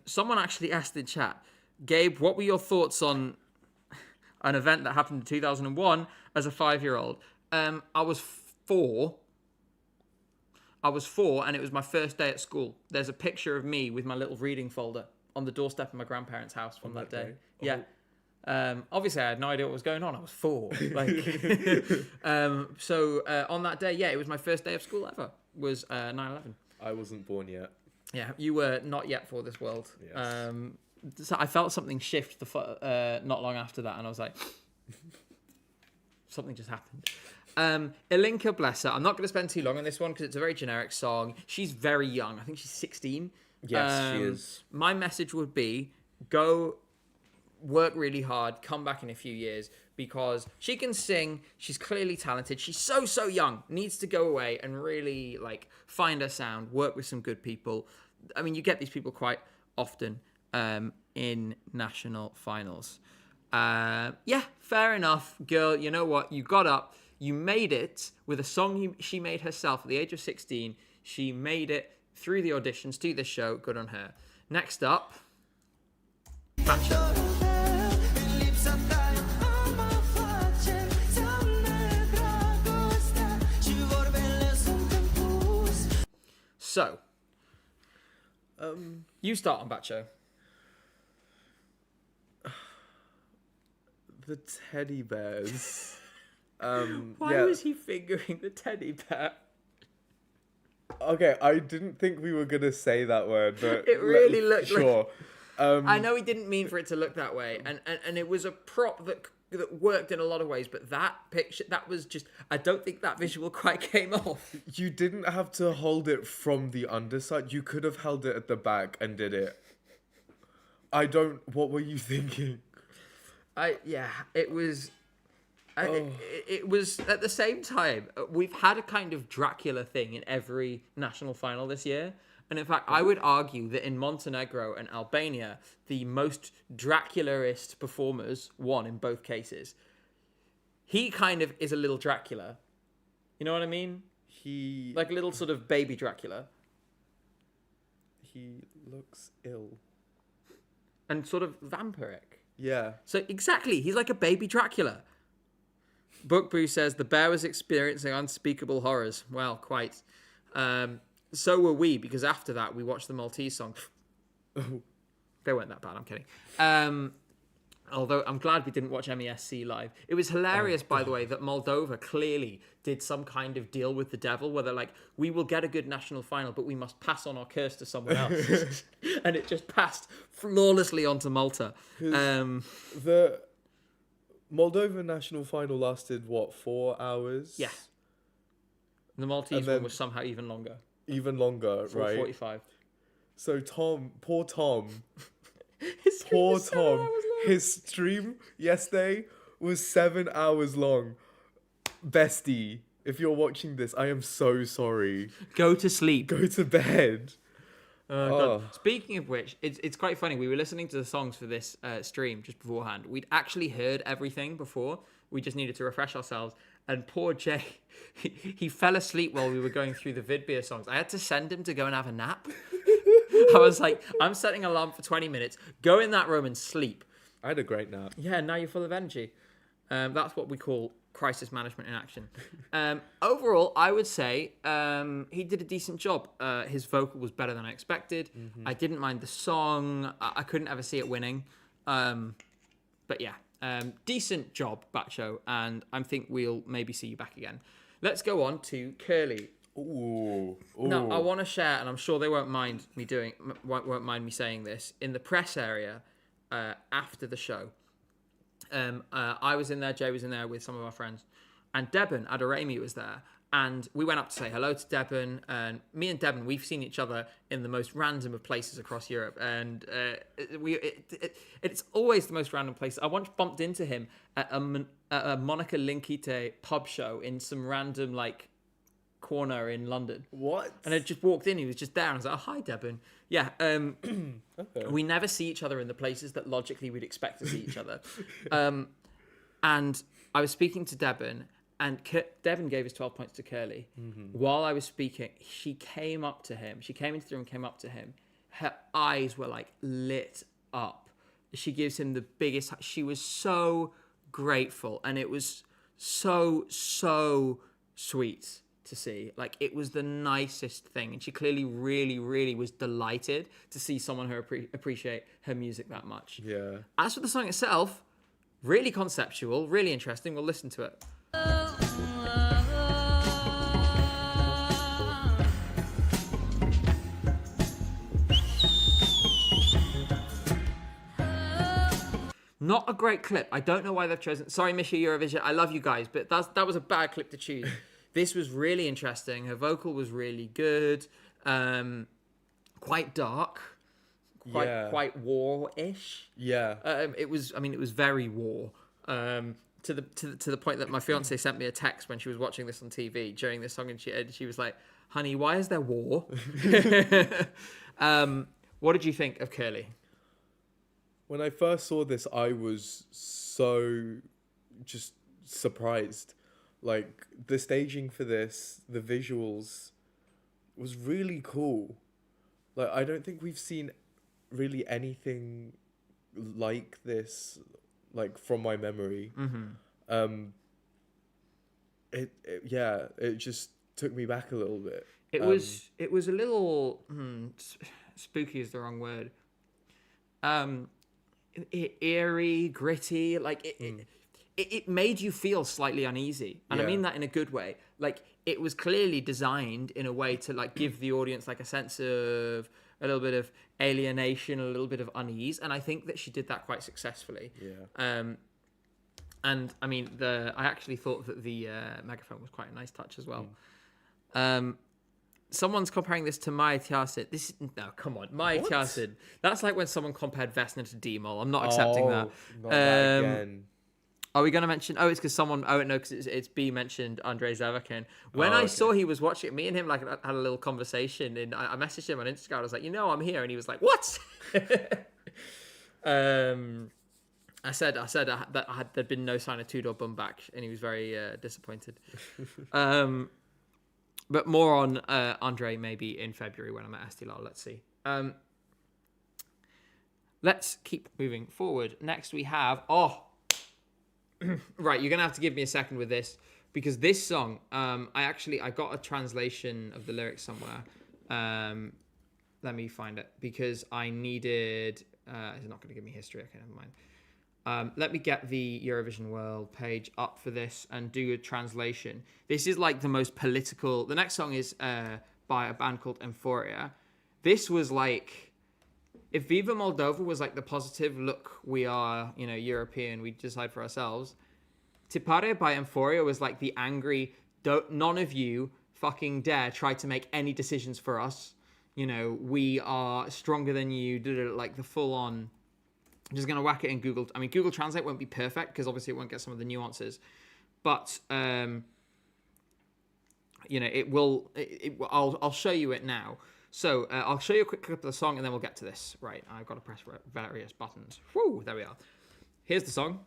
someone actually asked in chat, Gabe, what were your thoughts on an event that happened in 2001 as a 5-year-old? I was four. And it was my first day at school. There's a picture of me with my little reading folder on the doorstep of my grandparents' house from that day. Yeah. Obviously, I had no idea what was going on. I was 4. So on that day, it was my first day of school ever. Was 9/11. I wasn't born yet. Yeah, you were not yet for this world. Yes. So I felt something shift not long after that, and I was like, something just happened. Ilinka, bless her. I'm not going to spend too long on this one because it's a very generic song. She's very young. I think she's 16. Yes, she is. My message would be, go work really hard, come back in a few years, because she can sing. She's clearly talented. She's so young. Needs to go away and really find her sound, work with some good people. I mean, you get these people quite often in national finals. Fair enough, girl. You know what? You got up. You made it with a song she made herself at the age of 16. She made it through the auditions to this show. Good on her. Next up, Bacha. So, you start on Bacho. The teddy bears. Why was he fingering the teddy bear? Okay, I didn't think we were gonna say that word, but It really looked like- sure. I know he didn't mean for it to look that way, and it was a prop that worked in a lot of ways, but that picture, that was just, I don't think that visual quite came off. You didn't have to hold it from the underside. You could have held it at the back and did it. What were you thinking? It was... It was at the same time, we've had a kind of Dracula thing in every national final this year. And in fact, I would argue that in Montenegro and Albania, the most Draculaist performers won in both cases. He kind of is a little Dracula. You know what I mean? He Like a little sort of baby Dracula. He looks ill. And sort of vampiric. Yeah. So exactly, he's like a baby Dracula. Bookboo says the bear was experiencing unspeakable horrors. Well, quite. So were we, because after that we watched the Maltese song. They weren't that bad, I'm kidding. Although I'm glad we didn't watch MESC live. It was hilarious, by the way, that Moldova clearly did some kind of deal with the devil where they're like, we will get a good national final, but we must pass on our curse to someone else. And it just passed flawlessly onto Malta. The Moldova national final lasted, 4 hours? Yeah. The Maltese one was somehow even longer. Even longer, right? 45. So poor Tom, Poor his stream yesterday was 7 hours long. Bestie, if you're watching this, I am so sorry. Go to sleep. Go to bed. God. Speaking of which, it's quite funny. We were listening to the songs for this stream just beforehand. We'd actually heard everything before. We just needed to refresh ourselves. And poor Jay, he fell asleep while we were going through the Vidbeer songs. I had to send him to go and have a nap. I was like, I'm setting an alarm for 20 minutes. Go in that room and sleep. I had a great nap. Yeah, now you're full of energy. That's what we call crisis management in action. Overall, I would say he did a decent job. His vocal was better than I expected. I didn't mind the song. I couldn't ever see it winning. But yeah, decent job, Bacho. And I think we'll maybe see you back again. Let's go on to Curly. Ooh. Now, I want to share, and I'm sure they won't mind me saying this, in the press area after the show. I was in there, Jay was in there with some of our friends, and Deben Adorami was there, and we went up to say hello to Deben, and me and Deben, we've seen each other in the most random of places across Europe, and it's always the most random places. I once bumped into him at a Monica Linkite pub show in some random, like, corner in London. What? And I just walked in, he was just there, and I was like, oh, hi, Deben. Yeah, Okay. we never see each other in the places that logically we'd expect to see each other. And I was speaking to Deben, and Deben gave his 12 points to Curly. While I was speaking, she came up to him. She came into the room, came up to him. Her eyes were like lit up. She gives him the biggest. She was so grateful, and it was so sweet to see. Like, it was the nicest thing, and she clearly really was delighted to see someone who appreciate her music that much. Yeah. As for the song itself, really conceptual, really interesting. We'll listen to it. Not a great clip. I don't know why they've chosen. Sorry, Misha Eurovision. I love you guys, but that was a bad clip to choose. This was really interesting. Her vocal was really good. Quite dark. Quite war-ish. Yeah. It was very war. To the point that my fiance sent me a text when she was watching this on TV during this song, and she was like, "Honey, why is there war?" What did you think of Curly? When I first saw this, I was so just surprised. Like, the staging for this, the visuals was really cool. Like, I don't think we've seen really anything like this, like, from my memory. It just took me back a little bit. It was a little spooky is the wrong word. Eerie, gritty, like it made you feel slightly uneasy, and I mean that in a good way. Like, it was clearly designed in a way to, like, give the audience, like, a sense of a little bit of alienation, a little bit of unease, and I think that she did that quite successfully. And I mean, I actually thought that the megaphone was quite a nice touch as well. Someone's comparing this to Maya Tiasid. No, come on, Maya Tiasid. That's like when someone compared Vesna to D-Mol. I'm not accepting that. Not that again. Are we going to mention? Oh, it's because someone. Oh no, because it's B mentioned Andrei Zavakin. When I saw he was watching it, me and him like had a little conversation, and I messaged him on Instagram. I was like, I'm here, and he was like, what? I said that there'd been no sign of Tudor bum back, and he was very disappointed. But more on Andre maybe in February when I'm at Estilal. Let's see. Let's keep moving forward. Next we have... right, you're going to have to give me a second with this, because this song, I got a translation of the lyrics somewhere. Let me find it, because I needed... it's not going to give me history. Okay, never mind. Let me get the Eurovision World page up for this and do a translation. This is like the most political... The next song is by a band called Euphoria. This was like... If Viva Moldova was like the positive, look, we are, European, we decide for ourselves. Tipare by Euphoria was like the angry, none of you fucking dare try to make any decisions for us. We are stronger than you, like the full on... I'm just going to whack it in Google. I mean, Google Translate won't be perfect because obviously it won't get some of the nuances. But I'll show you it now. So I'll show you a quick clip of the song and then we'll get to this. Right, I've got to press various buttons. Woo, there we are. Here's the song.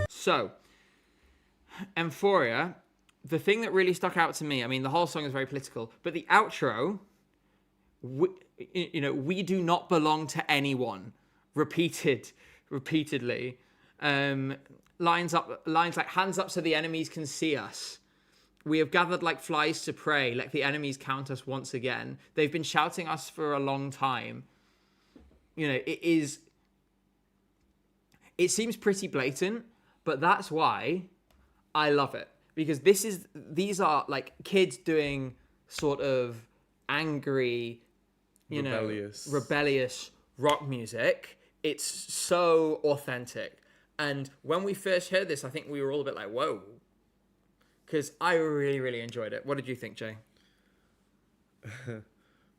So, Euphoria, the thing that really stuck out to me, I mean, the whole song is very political, but the outro, we do not belong to anyone, repeatedly. Lines like, hands up so the enemies can see us. We have gathered like flies to prey, like the enemies count us once again. They've been shouting us for a long time. It seems pretty blatant, but that's why I love it. Because these are like kids doing sort of angry, rebellious rock music. It's so authentic. And when we first heard this, I think we were all a bit like, whoa. Because I really, really enjoyed it. What did you think, Jay?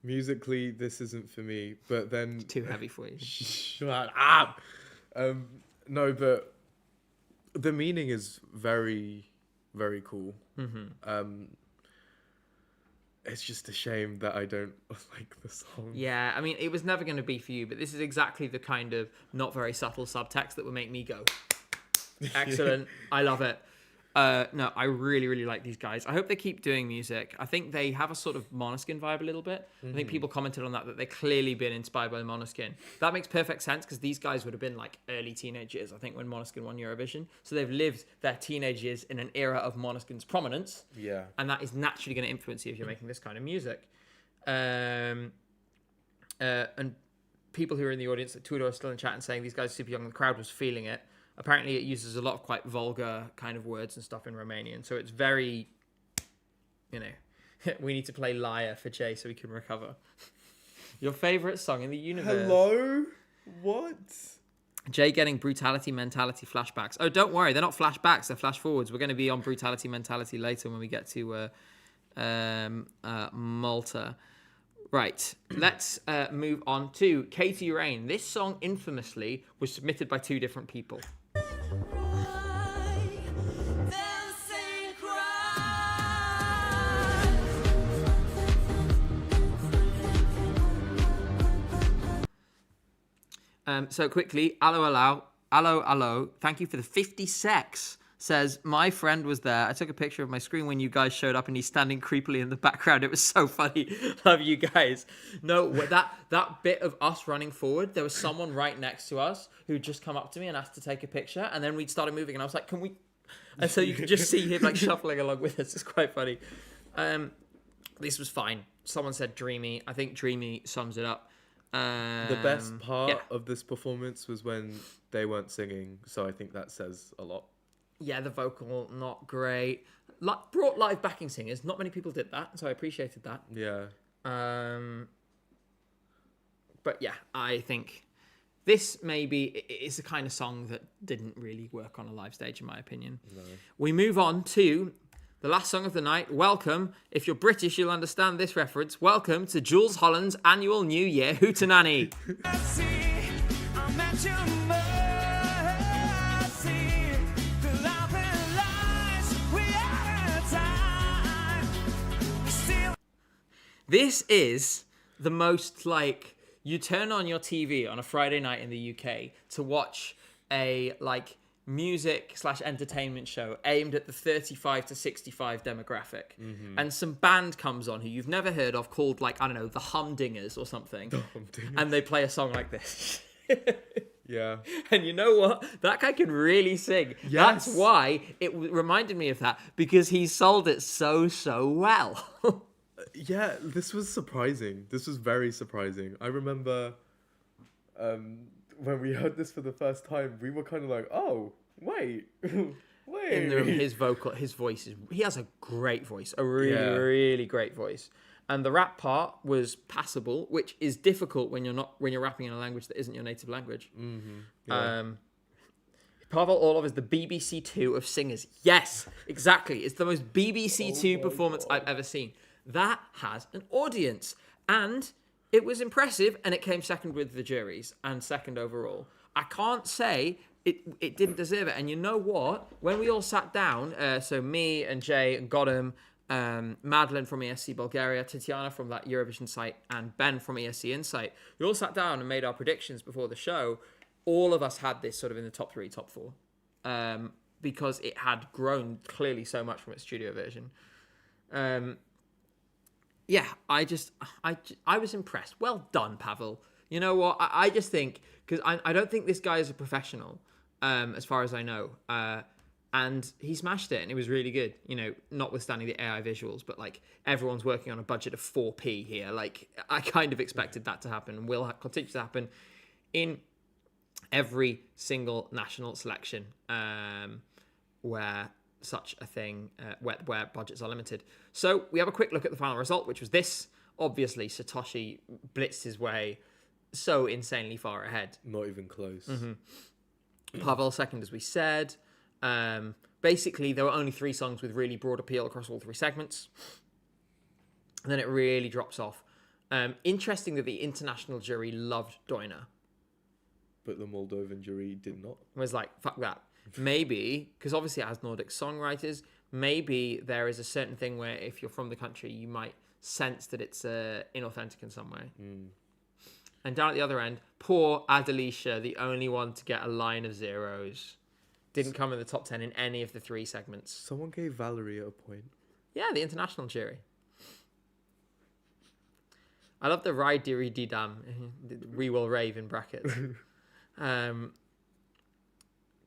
Musically, this isn't for me, but then... It's too heavy for you. Shut up! No, but the meaning is very, very cool. Mm-hmm. It's just a shame that I don't like the song. Yeah, I mean, it was never going to be for you, but this is exactly the kind of not very subtle subtext that would make me go, excellent, I love it. No, I really, really like these guys. I hope they keep doing music. I think they have a sort of Måneskin vibe a little bit. I think people commented on that they've clearly been inspired by Måneskin. That makes perfect sense because these guys would have been like early teenage years, I think, when Måneskin won Eurovision. So they've lived their teenage years in an era of Måneskin's prominence. Yeah. And that is naturally going to influence you if you're making this kind of music. And people who are in the audience at Tudor are still in chat and saying these guys are super young and the crowd was feeling it. Apparently, it uses a lot of quite vulgar kind of words and stuff in Romanian. So it's very, we need to play Liar for Jay so we can recover. Your favourite song in the universe. Hello? What? Jay getting brutality mentality flashbacks. Oh, don't worry. They're not flashbacks. They're flash forwards. We're going to be on brutality mentality later when we get to Malta. Right, let's move on to Katie Rain. This song infamously was submitted by two different people. So quickly, allo, thank you for the 50 secs. Says, my friend was there. I took a picture of my screen when you guys showed up and he's standing creepily in the background. It was so funny. Love you guys. No, that bit of us running forward, there was someone right next to us who'd just come up to me and asked to take a picture. And then we started moving and I was like, can we... And so you could just see him like shuffling along with us. It's quite funny. This was fine. Someone said dreamy. I think dreamy sums it up. The best part of this performance was when they weren't singing. So I think that says a lot. Yeah, the vocal, not great. Brought live backing singers. Not many people did that, so I appreciated that. Yeah. But yeah, I think this maybe is the kind of song that didn't really work on a live stage, in my opinion. No. We move on to the last song of the night. Welcome. If you're British, you'll understand this reference. Welcome to Jules Holland's annual New Year Hootenanny. This is the most, like, you turn on your TV on a Friday night in the UK to watch a, like, music/entertainment show aimed at the 35 to 65 demographic. Mm-hmm. And some band comes on who you've never heard of called, like, I don't know, the Humdingers or something. The Humdingers. And they play a song like this. Yeah. And you know what? That guy can really sing. Yes. That's why it reminded me of that, because he sold it so well. Yeah, this was surprising. This was very surprising. I remember when we heard this for the first time, we were kind of like, oh, wait. In the room, his voice he has a great voice, a really great voice. And the rap part was passable, which is difficult when you're rapping in a language that isn't your native language. Mm-hmm. Yeah. Pavel Orlov is the BBC Two of singers. Yes, exactly. It's the most BBC Two performance I've ever seen. That has an audience. And it was impressive, and it came second with the juries and second overall. I can't say it didn't deserve it. And you know what? When we all sat down, so me and Jay and Godham, Madeline from ESC Bulgaria, Tatiana from that Eurovision site, and Ben from ESC Insight, we all sat down and made our predictions before the show. All of us had this sort of in the top 3, top 4, because it had grown clearly so much from its studio version. Yeah, I was impressed. Well done, Pavel. You know what? I just think, because I don't think this guy is a professional, as far as I know. And he smashed it, and it was really good. You know, notwithstanding the AI visuals, but like everyone's working on a budget of 4p here. Like I kind of expected that to happen, and will continue to happen in every single national selection where such a thing, where budgets are limited. So we have a quick look at the final result, which was this. Obviously, Satoshi blitzed his way so insanely far ahead. Not even close. Mm-hmm. Pavel second, as we said. Basically, there were only 3 songs with really broad appeal across all 3 segments. And then it really drops off. Interesting that the international jury loved Doina. But the Moldovan jury did not. It was like, fuck that. Maybe, because obviously it has Nordic songwriters, maybe there is a certain thing where if you're from the country, you might sense that it's inauthentic in some way. And down at the other end, poor Adelicia, the only one to get a line of zeros. Didn't come in the top 10 in any of the 3 segments. Someone gave Valerie a point. Yeah, the international jury. I love the Rai Diri Didam. We will rave in brackets.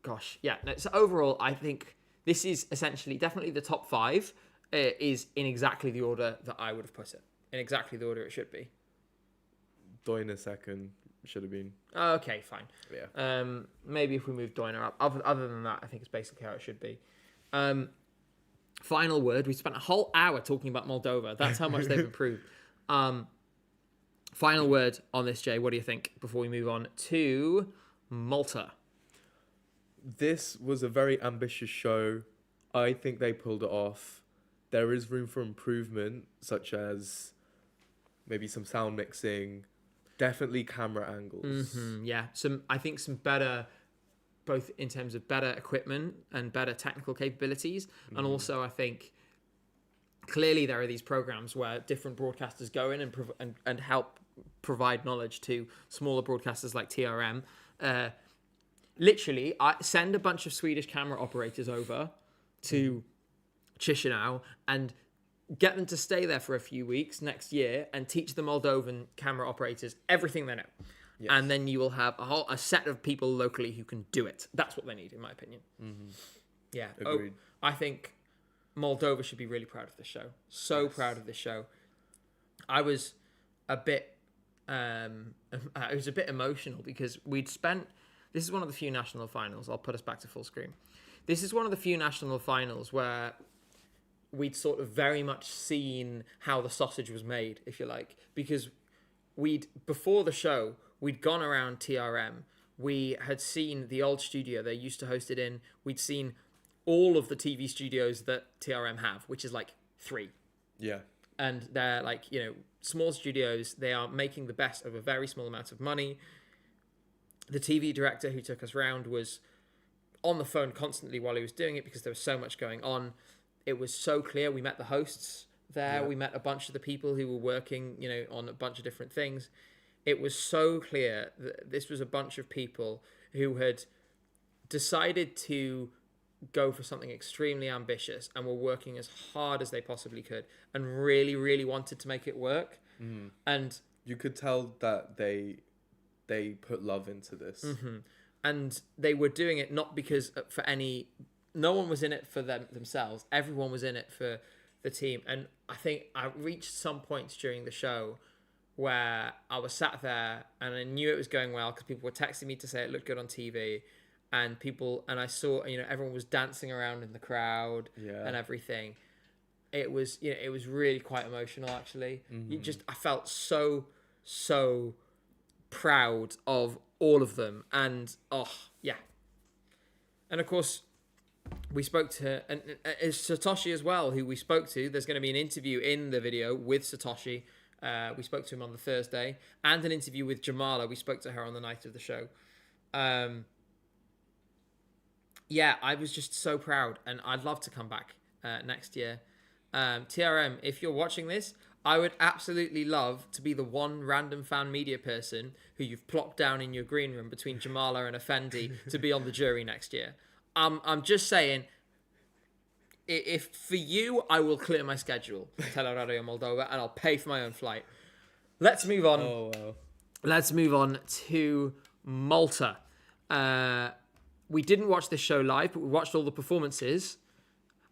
Gosh, yeah. No, so overall, I think this is essentially definitely the top 5 is in exactly the order that I would have put it. In exactly the order it should be. Doina second should have been. Okay, fine. Yeah. Maybe if we move Doina up. Other than that, I think it's basically how it should be. Final word. We spent a whole hour talking about Moldova. That's how much they've improved. Final word on this, Jay. What do you think before we move on to Malta? This was a very ambitious show. I think they pulled it off. There is room for improvement, such as maybe some sound mixing, definitely camera angles. Yeah, I think some better, both in terms of better equipment and better technical capabilities, and also I think clearly there are these programs where different broadcasters go in and help provide knowledge to smaller broadcasters like TRM. Literally, I send a bunch of Swedish camera operators over to Chisinau and get them to stay there for a few weeks next year and teach the Moldovan camera operators everything they know. Yes. And then you will have a set of people locally who can do it. That's what they need, in my opinion. Yeah. Agreed. I think Moldova should be really proud of this show. Proud of this show. I was a bit emotional because we'd spent... This is one of the few national finals. I'll put us back to full screen. This is one of the few national finals where we'd sort of very much seen how the sausage was made, if you like. Because before the show, we'd gone around TRM. We had seen the old studio they used to host it in. We'd seen all of the TV studios that TRM have, which is like 3. Yeah. And they're like, small studios. They are making the best of a very small amount of money. The TV director who took us round was on the phone constantly while he was doing it because there was so much going on. It was so clear. We met the hosts there. Yeah. We met a bunch of the people who were working, on a bunch of different things. It was so clear that this was a bunch of people who had decided to go for something extremely ambitious and were working as hard as they possibly could and really, really wanted to make it work. And you could tell that they put love into this. And they were doing it not because no one was in it for themselves. Everyone was in it for the team. And I think I reached some points during the show where I was sat there and I knew it was going well because people were texting me to say it looked good on TV. And I saw, everyone was dancing around in the crowd and everything. It was, it was really quite emotional, actually. I felt so proud of all of them. And, And of course, we spoke to, and it's Satoshi as well, who we spoke to. There's going to be an interview in the video with Satoshi We spoke to him on the Thursday, and an interview with Jamala. We spoke to her on the night of the show. Yeah, I was just so proud, and I'd love to come back next year. TRM, if you're watching this, I would absolutely love to be the one random fan media person who you've plopped down in your green room between Jamala and Effendi to be on the jury next year. I'm just saying, if for you, I will clear my schedule to Teleradio Moldova, and I'll pay for my own flight. Let's move on. Oh, wow. Let's move on to Malta. We didn't watch this show live, but we watched all the performances.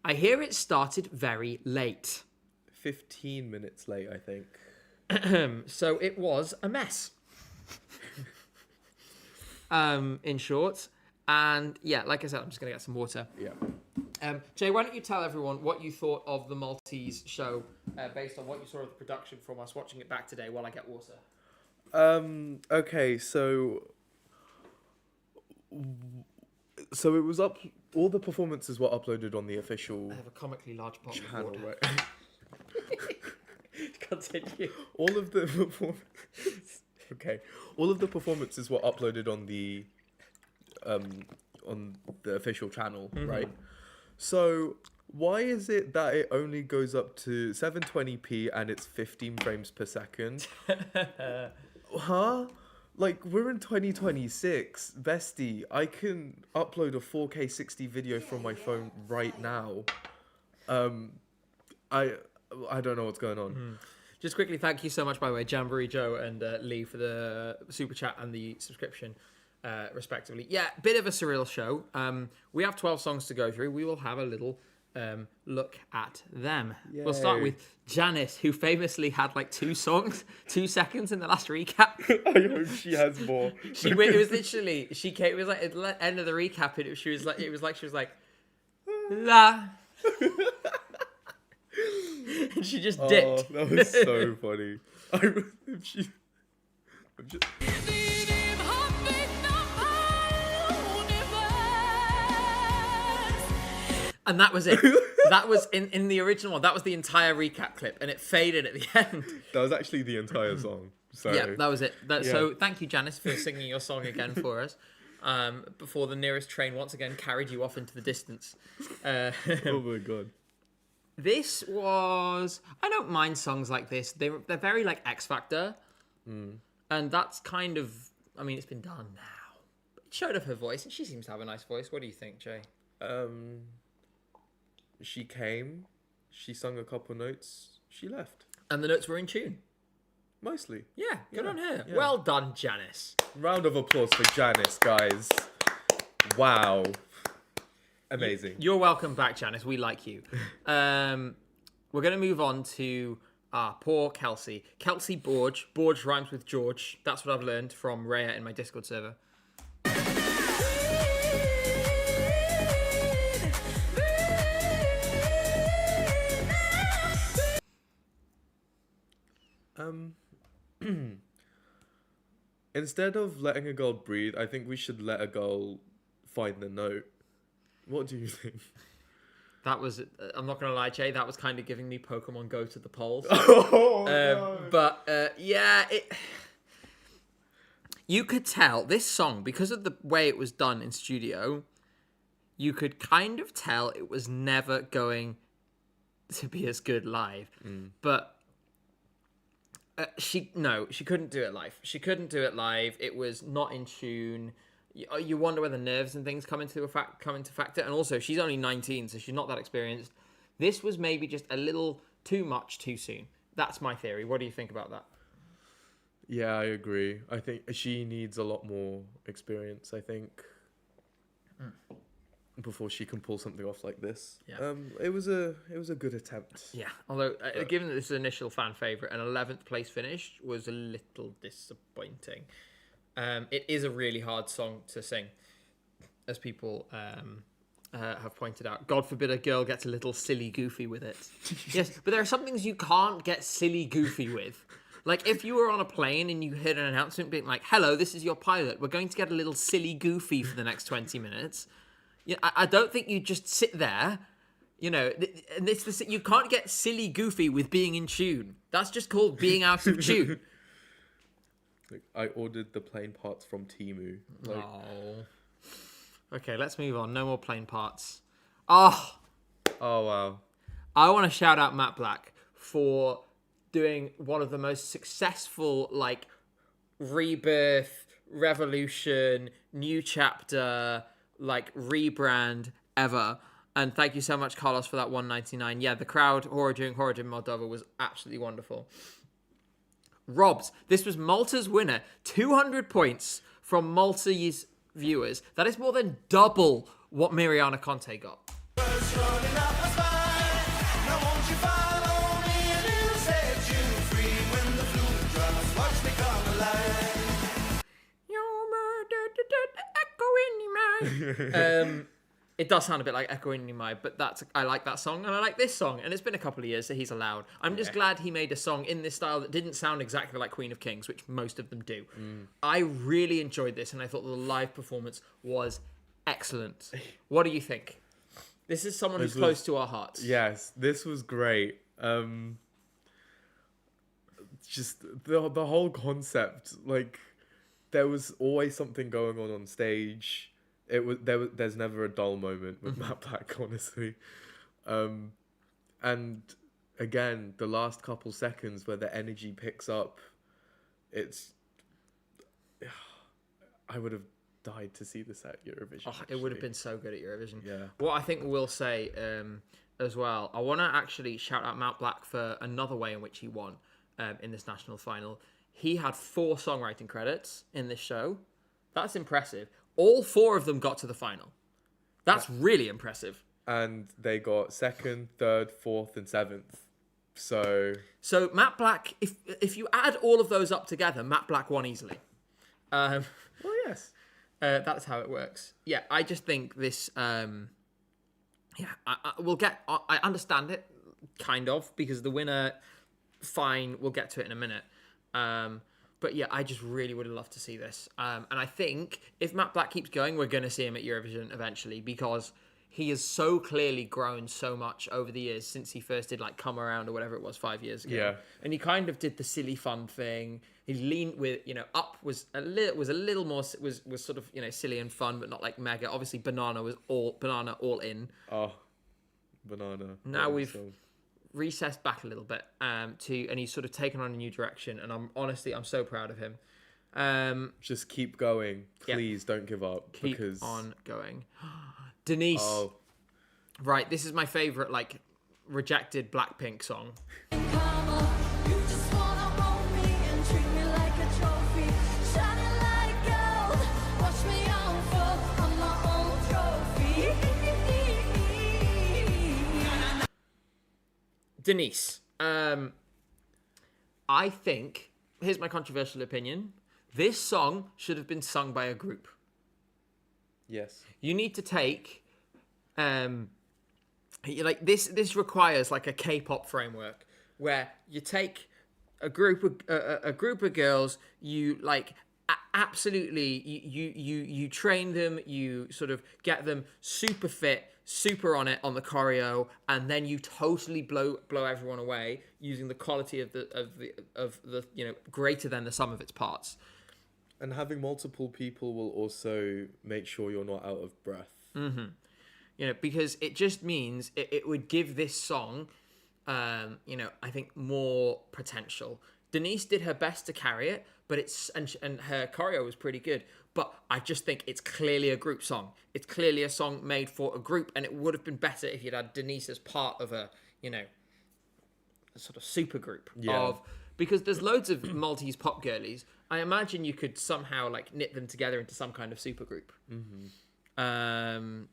I hear it started very late. 15 minutes late, I think. So it was a mess. In short. And yeah, like I said, I'm just going to get some water. Yeah. Jay, why don't you tell everyone what you thought of the Maltese show based on what you saw of the production from us watching it back today while I get water? Okay, so it was up. All the performances were uploaded on the official I have a comically large pot of channel, water. right? Continue. All of the all of the performances were uploaded on the official channel, right? So why is it that it only goes up to 720p and it's 15 frames per second? Huh? Like, we're in 2026, bestie. I can upload a 4K 60 video from my phone right now. I don't know what's going on. Just quickly, thank you so much, by the way, Jamboree Joe and Lee, for the super chat and the subscription, respectively. Yeah, bit of a surreal show. We have 12 songs to go through. We will have a little look at them. Yay. We'll start with Janice, who famously had like 2 songs, 2 seconds in the last recap. I hope she has more. It was literally, she came, it was like at the end of the recap, and she was like, la. And she just dipped. Oh, that was so funny. And that was it. That was in the original one. That was the entire recap clip, and it faded at the end. That was actually the entire song. So Yeah, that was it. So thank you, Janice, for singing your song again for us. Before the nearest train once again carried you off into the distance. oh my god. This was... I don't mind songs like this. They're very like X Factor. And that's kind of... I mean, it's been done now. It showed off her voice, and she seems to have a nice voice. What do you think, Jay? She came, she sung a couple notes, she left. And the notes were in tune. Mostly. Yeah, good on her. Yeah. Well done, Janice. Round of applause for Janice, guys. Wow. Amazing. You're welcome back, Janice. We like you. We're going to move on to poor Kelsey. Kelsey Borge. Borge rhymes with George. That's what I've learned from Rhea in my Discord server. Instead of letting a girl breathe, I think we should let a girl find the note. What do you think? That was, I'm not going to lie, Jay, that was kind of giving me Pokemon Go to the polls. No. But, yeah, you could tell this song, because of the way it was done in studio, you could kind of tell it was never going to be as good live. But she couldn't do it live. She couldn't do it live. It was not in tune. You wonder whether nerves and things come into factor. And also, she's only 19, so she's not that experienced. This was maybe just a little too much too soon. That's my theory. What do you think about that? Yeah, I agree. I think she needs a lot more experience, I think, before she can pull something off like this. Yeah. It was a good attempt. Yeah, although given that this is an initial fan favourite, an 11th place finish was a little disappointing. It is a really hard song to sing, as people have pointed out. God forbid a girl gets a little silly goofy with it. Yes, but there are some things you can't get silly goofy with. Like if you were on a plane and you heard an announcement being like, "Hello, this is your pilot. We're going to get a little silly goofy for the next 20 minutes." Yeah, I don't think you just sit there You know, and you can't get silly goofy with being in tune. That's just called being out of tune. Like, I ordered the plane parts from Temu. Like, Oh. Okay, let's move on. No more plane parts. Oh, oh wow. I want to shout out Matt Black for doing one of the most successful, like, rebirth, revolution, new chapter, like, rebrand ever. And thank you so much, Carlos, for that 199. Yeah, the crowd during Moldova was absolutely wonderful. Robs, this was Malta's winner. 200 points from Maltese viewers. That is more than double what Miriana Conte got. It does sound a bit like Echo in My, but I like that song, and I like this song, and it's been a couple of years, so he's allowed. I'm just glad he made a song in this style that didn't sound exactly like Queen of Kings, which most of them do. I really enjoyed this, and I thought the live performance was excellent. What do you think? This is someone who's close to our hearts. Yes, this was great. Just the whole concept, like, there was always something going on stage. There's never a dull moment with Matt Black, honestly. And again, the last couple seconds where the energy picks up, I would have died to see this at Eurovision. Oh, it would have been so good at Eurovision. Yeah. What I think we'll say as well, I want to actually shout out Matt Black for another way in which he won in this national final. He had 4 songwriting credits in this show. That's impressive. All 4 of them got to the final. That's really impressive. And they got 2nd, 3rd, 4th, and 7th. So Matt Black, if you add all of those up together, Matt Black won easily. well, yes. That's how it works. Yeah, I just think this. We'll get. I understand it, kind of, because the winner. Fine, we'll get to it in a minute. But yeah, I just really would have loved to see this. And I think if Matt Black keeps going, we're going to see him at Eurovision eventually, because he has so clearly grown so much over the years since he first did, like, Come Around or whatever it was 5 years ago. Yeah. And he kind of did the silly fun thing. He leaned with, Up was a little more, was sort of, silly and fun, but not like mega. Obviously, Banana all in. Oh, Banana. Now we've recessed back a little bit and he's sort of taken on a new direction, and I'm so proud of him. Just keep going, please. Don't give up. Keep on going. Denise. Oh. Right, this is my favorite, like, rejected Blackpink song. Denise, I think, here's my controversial opinion, this song should have been sung by a group. Yes. You need to take, this requires, like, a K-pop framework, where you take a group of girls, you, like, absolutely, you train them, you sort of get them super fit, super on it on the choreo, and then you totally blow everyone away using the quality of the greater than the sum of its parts. And having multiple people will also make sure you're not out of breath. Mm-hmm. Because it just means it would give this song, I think, more potential. Denise did her best to carry it, but and her choreo was pretty good. But I just think it's clearly a group song. It's clearly a song made for a group, and it would have been better if you'd had Denise as part of a sort of super group because there's loads of Maltese pop girlies. I imagine you could somehow, like, knit them together into some kind of super group. Mm-hmm.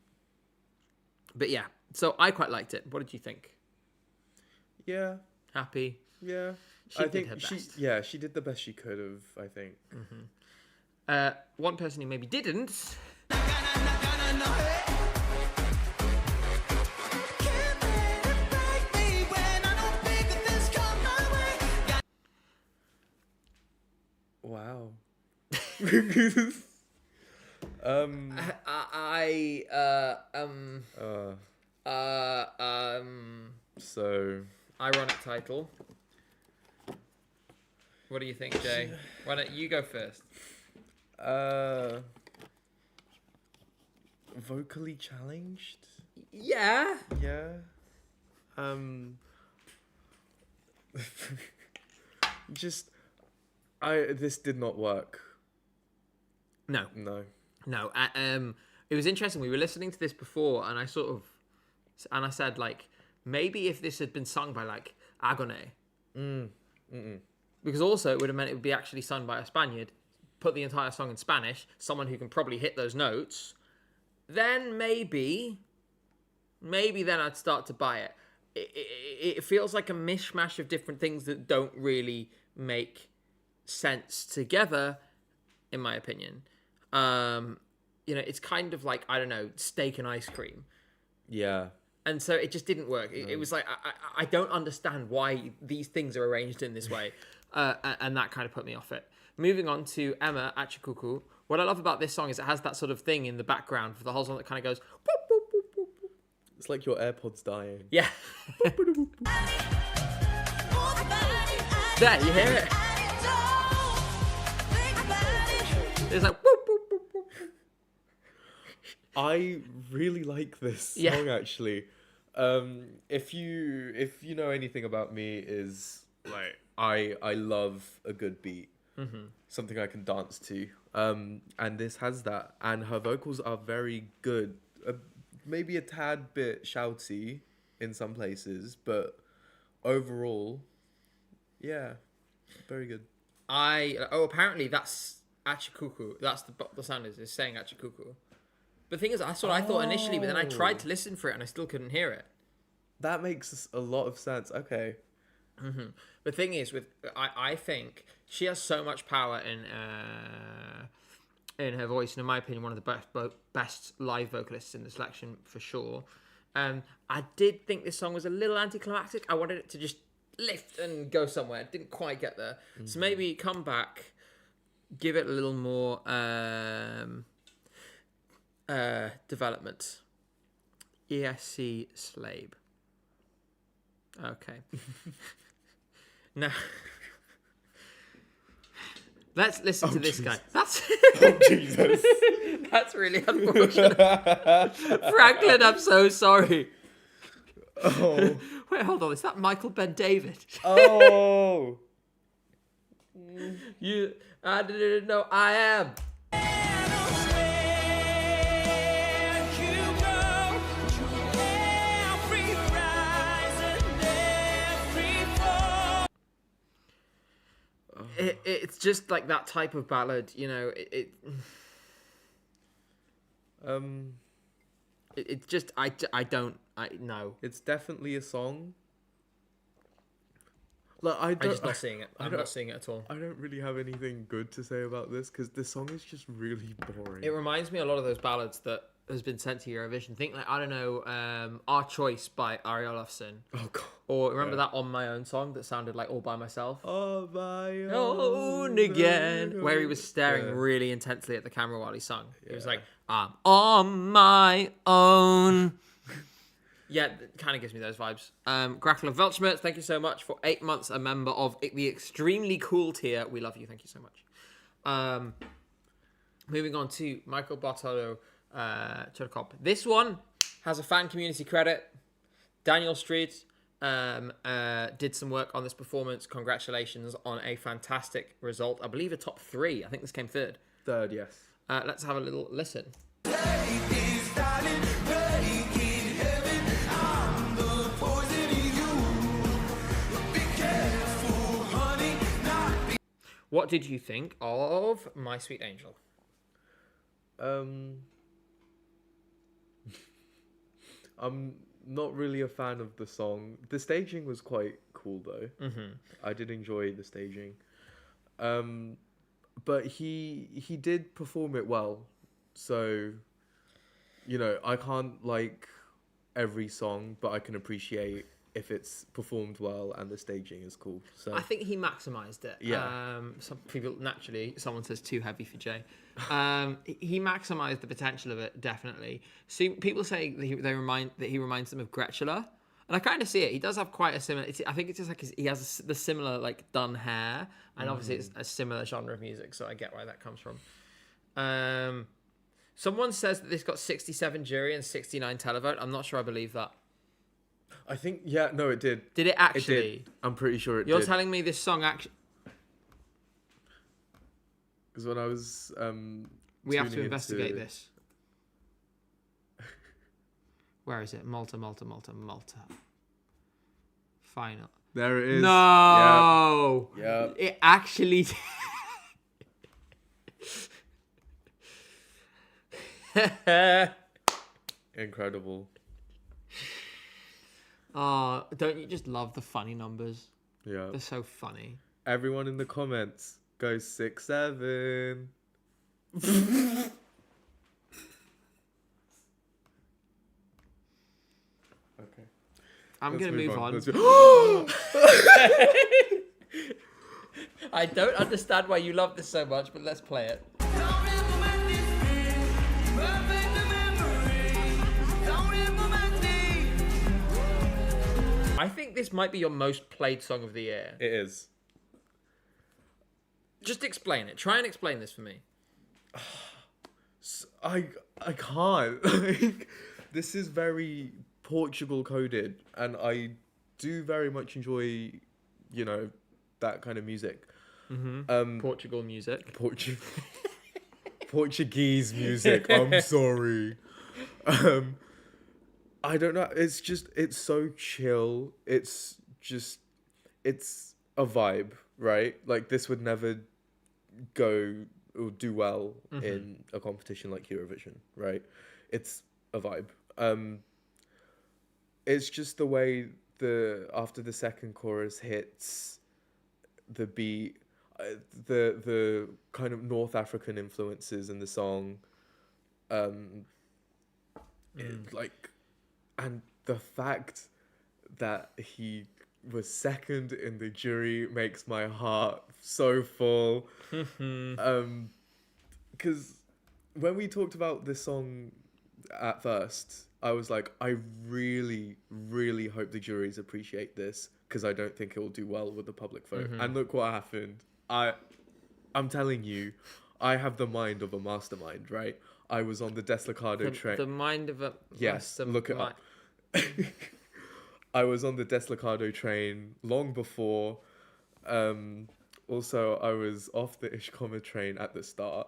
But yeah, so I quite liked it. What did you think? Yeah. Happy? Yeah. She did her best. She did the best she could have, I think. Mm-hmm. One person who maybe didn't. Wow. So Ironic title. What do you think, Jay? Why don't you go first? vocally challenged. Yeah. Yeah. Just this did not work. No. No. No. It was interesting. We were listening to this before, and I said, like, maybe if this had been sung by, like, Agone. Because also it would have meant it would be actually sung by a Spaniard, put the entire song in Spanish, someone who can probably hit those notes, then maybe then I'd start to buy it. It feels like a mishmash of different things that don't really make sense together, in my opinion. It's kind of like, I don't know, steak and ice cream. Yeah. And so it just didn't work. It was like, I don't understand why these things are arranged in this way. And that kind of put me off it. Moving on to Emma Achikuku. What I love about this song is it has that sort of thing in the background for the whole song that kind of goes... Boop, boop, boop, boop, boop. It's like your AirPods dying. Yeah. There, you hear it? It's like... Boop, boop, boop, boop. I really like this song, actually. If you know anything about me, is like I love a good beat, something I can dance to. And this has that, and her vocals are very good. Maybe a tad bit shouty in some places, but overall, yeah, very good. Apparently that's Achikuku. That's the sound is saying Achikuku. But the thing is, that's what I thought initially, but then I tried to listen for it and I still couldn't hear it. That makes a lot of sense. Okay. The thing is, I think she has so much power in her voice, and in my opinion, one of the best live vocalists in the selection for sure. I did think this song was a little anticlimactic. I wanted it to just lift and go somewhere. It didn't quite get there. So maybe come back, give it a little more development. ESC Slabe. Okay. Now, let's listen to this guy. That's Oh, Jesus. that's really unfortunate. Franklin, I'm so sorry. Oh. Wait, hold on. Is that Michael Ben David? Oh. I didn't know I am. It's just like that type of ballad, you know. It's just I no. It's definitely a song. Like I'm just not seeing it. I'm not seeing it at all. I don't really have anything good to say about this because the song is just really boring. It reminds me a lot of those ballads that has been sent to Eurovision. Think like, I don't know, Our Choice by Ari Olafsson. Oh god. Or remember that On My Own song that sounded like All By Myself? Oh my own again, where he was staring really intensely at the camera while he sung. He was like, I'm on my own. Yeah, it kind of gives me those vibes. Grackler Velchmertz, thank you so much for 8 months, a member of the extremely cool tier. We love you. Thank you so much. Moving on to Michael Bartolo Churkop. This one has a fan community credit. Daniel Street did some work on this performance. Congratulations on a fantastic result. I believe a top 3. I think this came third. Third, yes. Let's have a little listen. What did you think of My Sweet Angel? I'm not really a fan of the song. The staging was quite cool though. I did enjoy the staging. But he did perform it well. So, you know, I can't like every song, but I can appreciate if it's performed well and the staging is cool. So I think he maximised it. Yeah. Some people naturally, someone says too heavy for Jay. He maximised the potential of it, definitely. See, people say that he reminds them of Gretula, and I kind of see it. He does have quite a similar. I think it's just like he has the similar like done hair, and obviously it's a similar genre of music, so I get where that comes from. Someone says that this got 67 jury and 69 televote. I'm not sure I believe that. I think no, it did. Did it actually? It did. I'm pretty sure it did. You're telling me this song actually? Because when I was We have to tuning investigate into- this. Where is it? Malta. Final. There it is. No. Yep. It actually. Incredible. Oh, don't you just love the funny numbers? Yeah. They're so funny. Everyone in the comments go 6-7. Okay. I'm Let's going to move on. Let's I don't understand why you love this so much, but let's play it. I think this might be your most played song of the year. It is. Just explain it. Try and explain this for me. I can't. Like, this is very Portugal coded, and I do very much enjoy, that kind of music. Portugal music. Portuguese music. I'm sorry. I don't know. It's so chill. It's a vibe, right? Like, this would never go or do well in a competition like Eurovision, right? It's a vibe. It's just the way after the second chorus hits the beat, the kind of North African influences in the song, and the fact that he was second in the jury makes my heart so full. Because when we talked about this song at first, I was like, I really, really hope the juries appreciate this, because I don't think it will do well with the public vote. And look what happened. I'm telling you, I have the mind of a mastermind, right? I was on the Deslocado train. The mind of a... Yes, look it up. I was on the Deslocado train long before. Also, I was off the Ishkoma train at the start.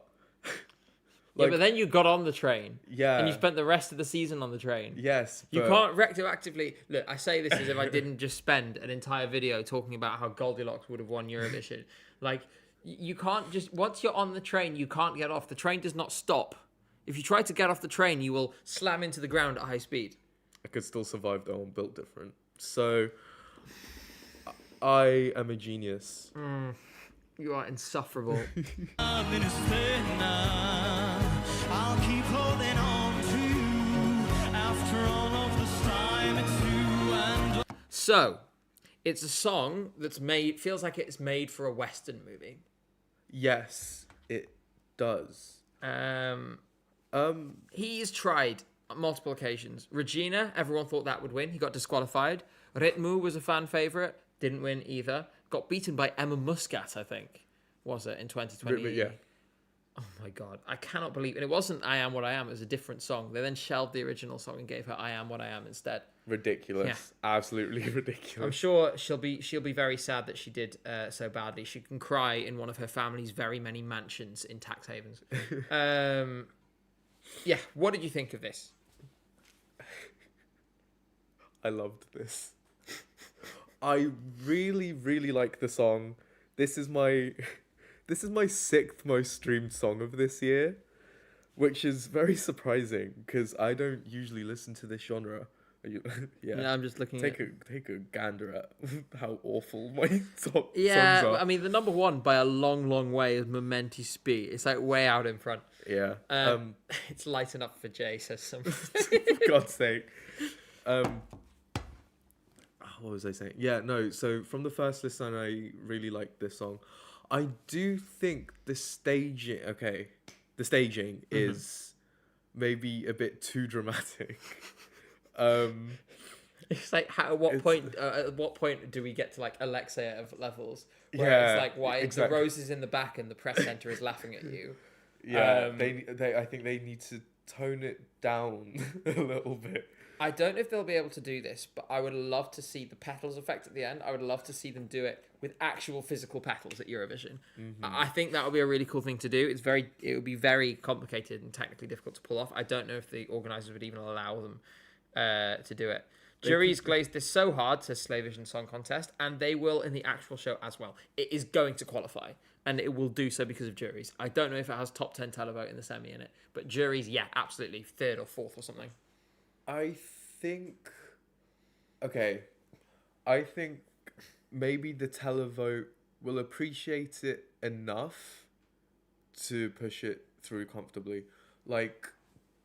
Yeah, but then you got on the train. Yeah. And you spent the rest of the season on the train. Yes, You but- can't retroactively... Look, I say this as if I didn't just spend an entire video talking about how Goldilocks would have won Eurovision. Like, you can't just... Once you're on the train, you can't get off. The train does not stop. If you try to get off the train, you will slam into the ground at high speed. I could still survive though. I'm built different. So, I am a genius. You are insufferable. I'll keep holding on to you after all of this time. It's you and So, it's a song that's made... Feels like it's made for a Western movie. Yes, it does. He's tried on multiple occasions. Regina, everyone thought that would win. He got disqualified. Ritmu was a fan favourite. Didn't win either. Got beaten by Emma Muscat, I think. Was it, in 2020? Yeah. Oh my God. I cannot believe... And it wasn't I Am What I Am. It was a different song. They then shelved the original song and gave her I Am What I Am instead. Ridiculous. Yeah. Absolutely ridiculous. I'm sure she'll be very sad that she did so badly. She can cry in one of her family's very many mansions in tax havens. Yeah, what did you think of this? I loved this. I really, really like the song. This is my sixth most streamed song of this year, which is very surprising because I don't usually listen to this genre. Yeah, I'm just looking take a gander at how awful my songs Yeah, are. I mean, the number one by a long, long way is Momenti Speed. It's like way out in front. Yeah. It's lighting up for Jay, says someone. For God's sake. Oh what was I saying? Yeah, no. So from the first listen, I really liked this song. I do think the staging. Okay, the staging is maybe a bit too dramatic. It's like at what point do we get to like Alexia levels where Yeah, it's like why exactly. the roses in the back and the press center is laughing at you. Yeah, they I think they need to tone it down a little bit. I don't know if they'll be able to do this, but I would love to see the petals effect at the end. I would love to see them do it with actual physical petals at Eurovision. I think that would be a really cool thing to do. It would be very complicated and technically difficult to pull off. I don't know if the organisers would even allow them to do it. Juries glazed this so hard, says Slavision Song Contest, and they will in the actual show as well. It is going to qualify, and it will do so because of juries. I don't know if it has top 10 televote in the semi in it, but juries, yeah, absolutely, 3rd or 4th or something. I think maybe the televote will appreciate it enough to push it through comfortably. Like,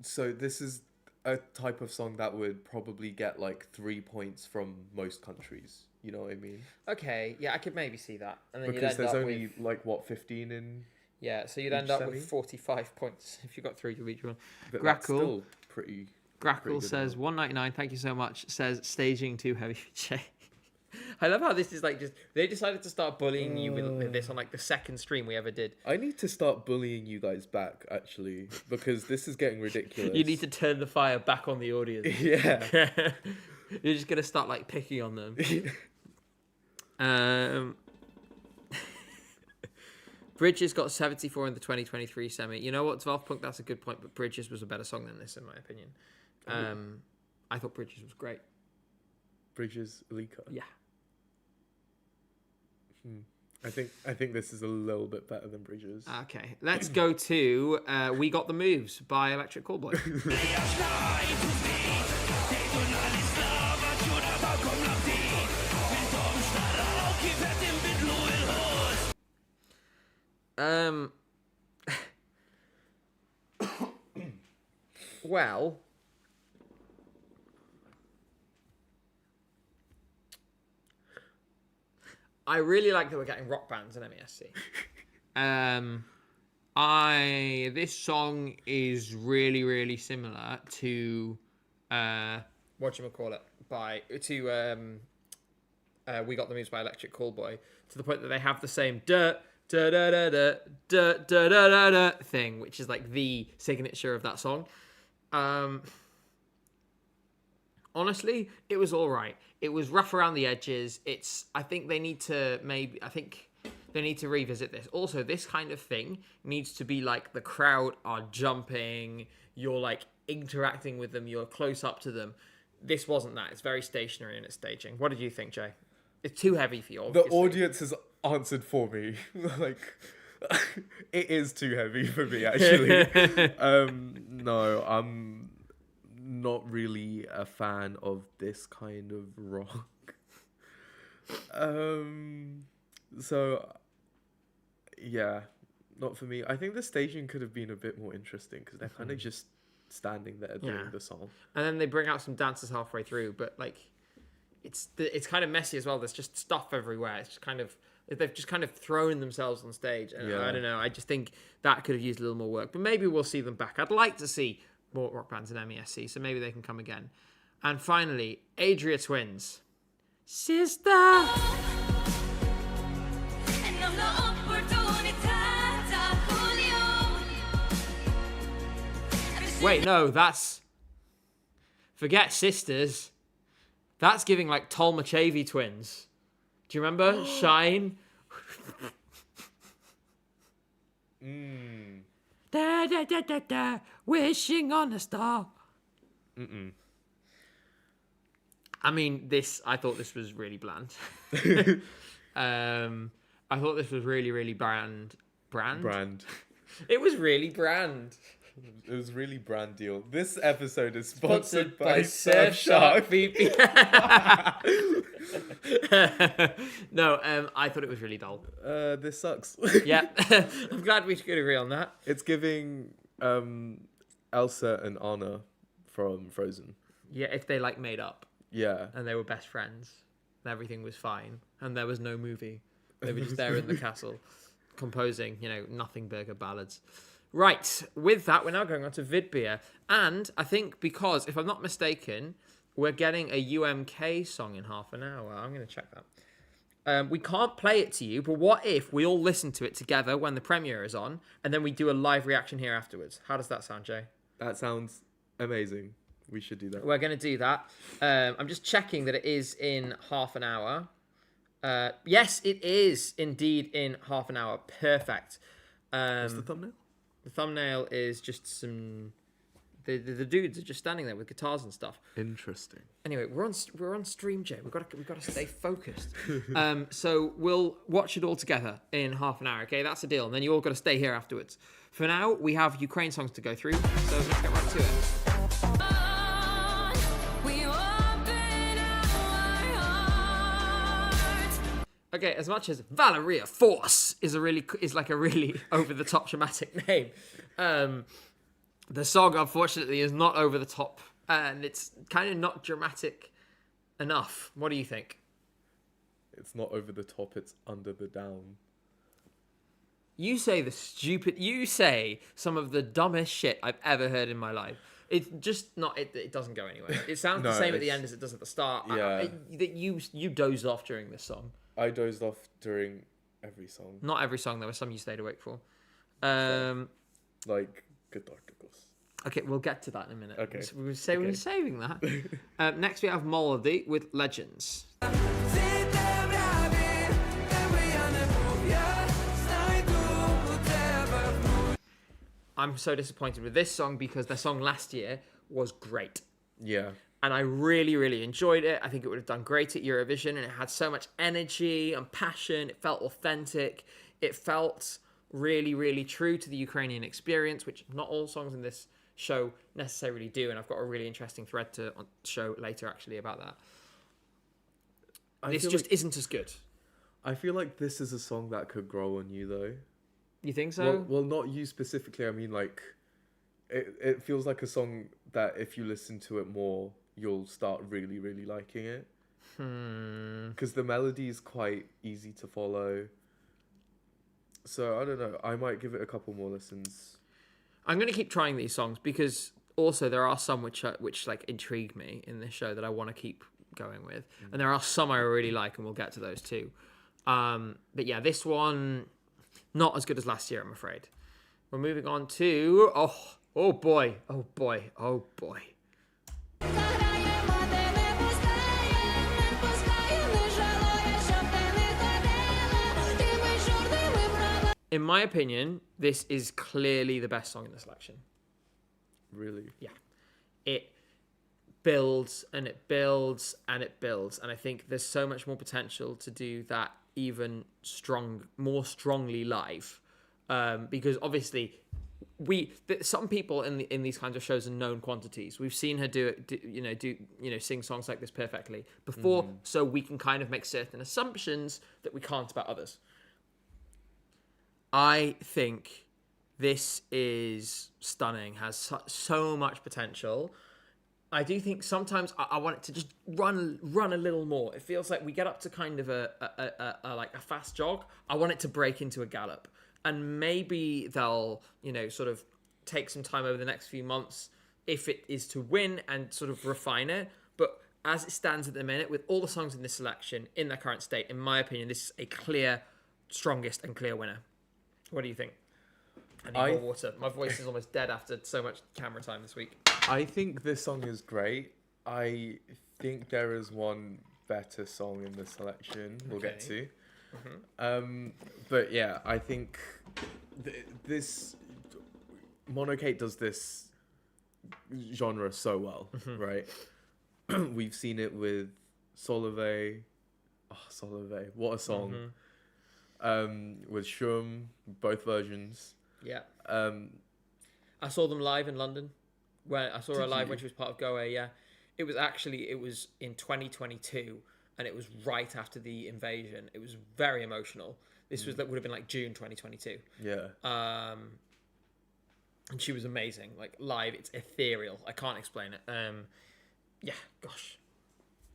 so this is a type of song that would probably get like 3 points from most countries. You know what I mean? Okay, yeah, I could maybe see that. And then Because you'd end there's up only with, like what 15 in. yeah, so you'd end each up semi? with 45 points if you got through to each one. But that's Grackle. still pretty. Grackle good says amount. 199. Thank you so much. Says staging too heavy for Jay. I love how this is like just they decided to start bullying you with this on like the second stream we ever did. I need to start bullying you guys back actually because this is getting ridiculous. You need to turn the fire back on the audience. Yeah. You're just gonna start like picking on them. Bridges got 74 in the 2023 semi. You know what, 12 Punk, that's a good point, but Bridges was a better song than this in my opinion. I thought Bridges was great. Bridges Alika. Yeah. I think this is a little bit better than Bridges. Okay, let's go to We Got the Moves by Electric Callboy. Well, I really like that we're getting rock bands in MESC. This song is really, really similar to whatchamacallit We Got the Moves by Electric Callboy, to the point that they have the same da da da da da da da da da thing, which is like the signature of that song. Honestly, it was all right. It was rough around the edges. I think they need to revisit this. Also, this kind of thing needs to be like the crowd are jumping, you're like interacting with them, you're close up to them. This wasn't that. It's very stationary in its staging. What did you think, Jay? It's too heavy for you, obviously. The audience has answered for me. Like, it is too heavy for me, actually. No, I'm not really a fan of this kind of rock. So, yeah, not for me. I think the staging could have been a bit more interesting because they're kind of just standing there doing the song. And then they bring out some dancers halfway through, but like, it's kind of messy as well. There's just stuff everywhere. It's just kind of they've just kind of thrown themselves on stage, and I don't know. I just think that could have used a little more work. But maybe we'll see them back. I'd like to see more rock bands in MESC, so maybe they can come again. And finally, Adria Twins, Sister. Wait, no, that's... Forget Sisters. That's giving like Tolmachevi Twins. Do you remember? Shine. Da, da, da, da, da, wishing on a star. I mean, I thought this was really bland. I thought this was really, really brand. It was really brand. It was really brand deal. This episode is Sponsored sponsored by by Surfshark Surfshark. VPN. No, I thought it was really dull. This sucks. Yeah, I'm glad we could agree on that. It's giving Elsa and Anna from Frozen. Yeah, if they like made up Yeah. and they were best friends. and everything was fine, and there was no movie. They were just there in the castle, composing, nothing burger ballads. Right, with that, we're now going on to Vidbeer. And I think because, if I'm not mistaken, we're getting a UMK song in half an hour. I'm going to check that. We can't play it to you, but what if we all listen to it together when the premiere is on, and then we do a live reaction here afterwards? How does that sound, Jay? That sounds amazing. We should do that. We're going to do that. I'm just checking that it is in half an hour. Yes, it is indeed in half an hour. Perfect. What's the thumbnail? The thumbnail is just some... The dudes are just standing there with guitars and stuff. Interesting. Anyway, we're on stream, Jay. We've got to stay focused. So we'll watch it all together in half an hour. Okay, that's the deal. And then you all got to stay here afterwards. For now, we have Ukraine songs to go through. So let's get right to it. Okay, as much as Valeria Force is like a really over the top dramatic name, the song unfortunately is not over the top, and it's kind of not dramatic enough. What do you think? It's not over the top. It's under the down. You say some of the dumbest shit I've ever heard in my life. It's just not. It doesn't go anywhere. It sounds the same at the end as it does at the start. Yeah. You dozed off during this song. I dozed off during every song. Not every song. There were some you stayed awake for. Like Good Articles. Okay, we'll get to that in a minute. Okay. We were saving that. Next we have Molody with Legends. I'm so disappointed with this song because their song last year was great. Yeah. And I really, really enjoyed it. I think it would have done great at Eurovision, and it had so much energy and passion. It felt authentic. It felt really, really true to the Ukrainian experience, which not all songs in this show necessarily do. And I've got a really interesting thread to show later, actually, about that. This just isn't as good. I feel like this is a song that could grow on you, though. You think so? Well, not you specifically. I mean, like, it feels like a song that if you listen to it more, you'll start really, really liking it. Because the melody is quite easy to follow. So, I don't know. I might give it a couple more listens. I'm going to keep trying these songs because also there are some which like intrigue me in this show that I want to keep going with. And there are some I really like, and we'll get to those too. But yeah, this one, not as good as last year, I'm afraid. We're moving on to... Oh boy. In my opinion, this is clearly the best song in the selection. Really? Yeah. It builds and it builds and it builds. And I think there's so much more potential to do that even more strongly live. Because obviously... some people in these kinds of shows are known quantities. We've seen her sing songs like this perfectly before, so we can kind of make certain assumptions that we can't about others. I think this is stunning, has so much potential. I do think sometimes I want it to just run a little more. It feels like we get up to kind of a fast jog. I want it to break into a gallop. And maybe they'll, sort of take some time over the next few months if it is to win and sort of refine it. But as it stands at the minute, with all the songs in this selection in their current state, in my opinion, this is a clear, strongest and clear winner. What do you think? I need more water. My voice is almost dead after so much camera time this week. I think this song is great. I think there is one better song in the selection we'll get to. But yeah, I think this Monokate does this genre so well, right? We've seen it with Solove. Oh, Solove, what a song! With Shum, both versions. Yeah. I saw them live in London. I saw her live when she was part of Goa. Yeah, it was in 2022. And it was right after the invasion. It was very emotional. That would have been like June 2022. Yeah. And she was amazing. Like live, it's ethereal. I can't explain it. Yeah, gosh,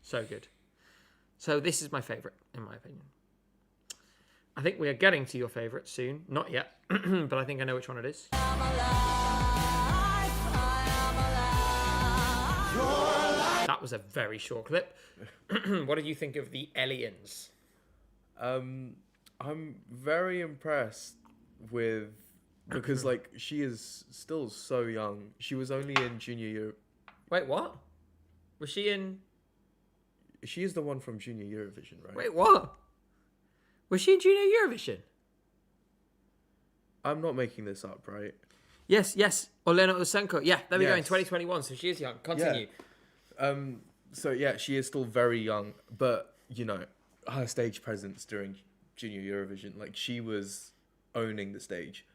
so good. So this is my favourite, in my opinion. I think we are getting to your favourite soon. Not yet, but I think I know which one it is. That was a very short clip. What did you think of the aliens? I'm very impressed with because like she is still so young. She was only in junior year. Wait, what? Was she in... She is the one from Junior Eurovision, right? Wait, what? Was she in Junior Eurovision? I'm not making this up, right? Yes. Olena Osenko. Yeah, there we go, in Yes. 2021, so she is young. Continue. So yeah, she is still very young, but you know, her stage presence during Junior Eurovision, like she was owning the stage.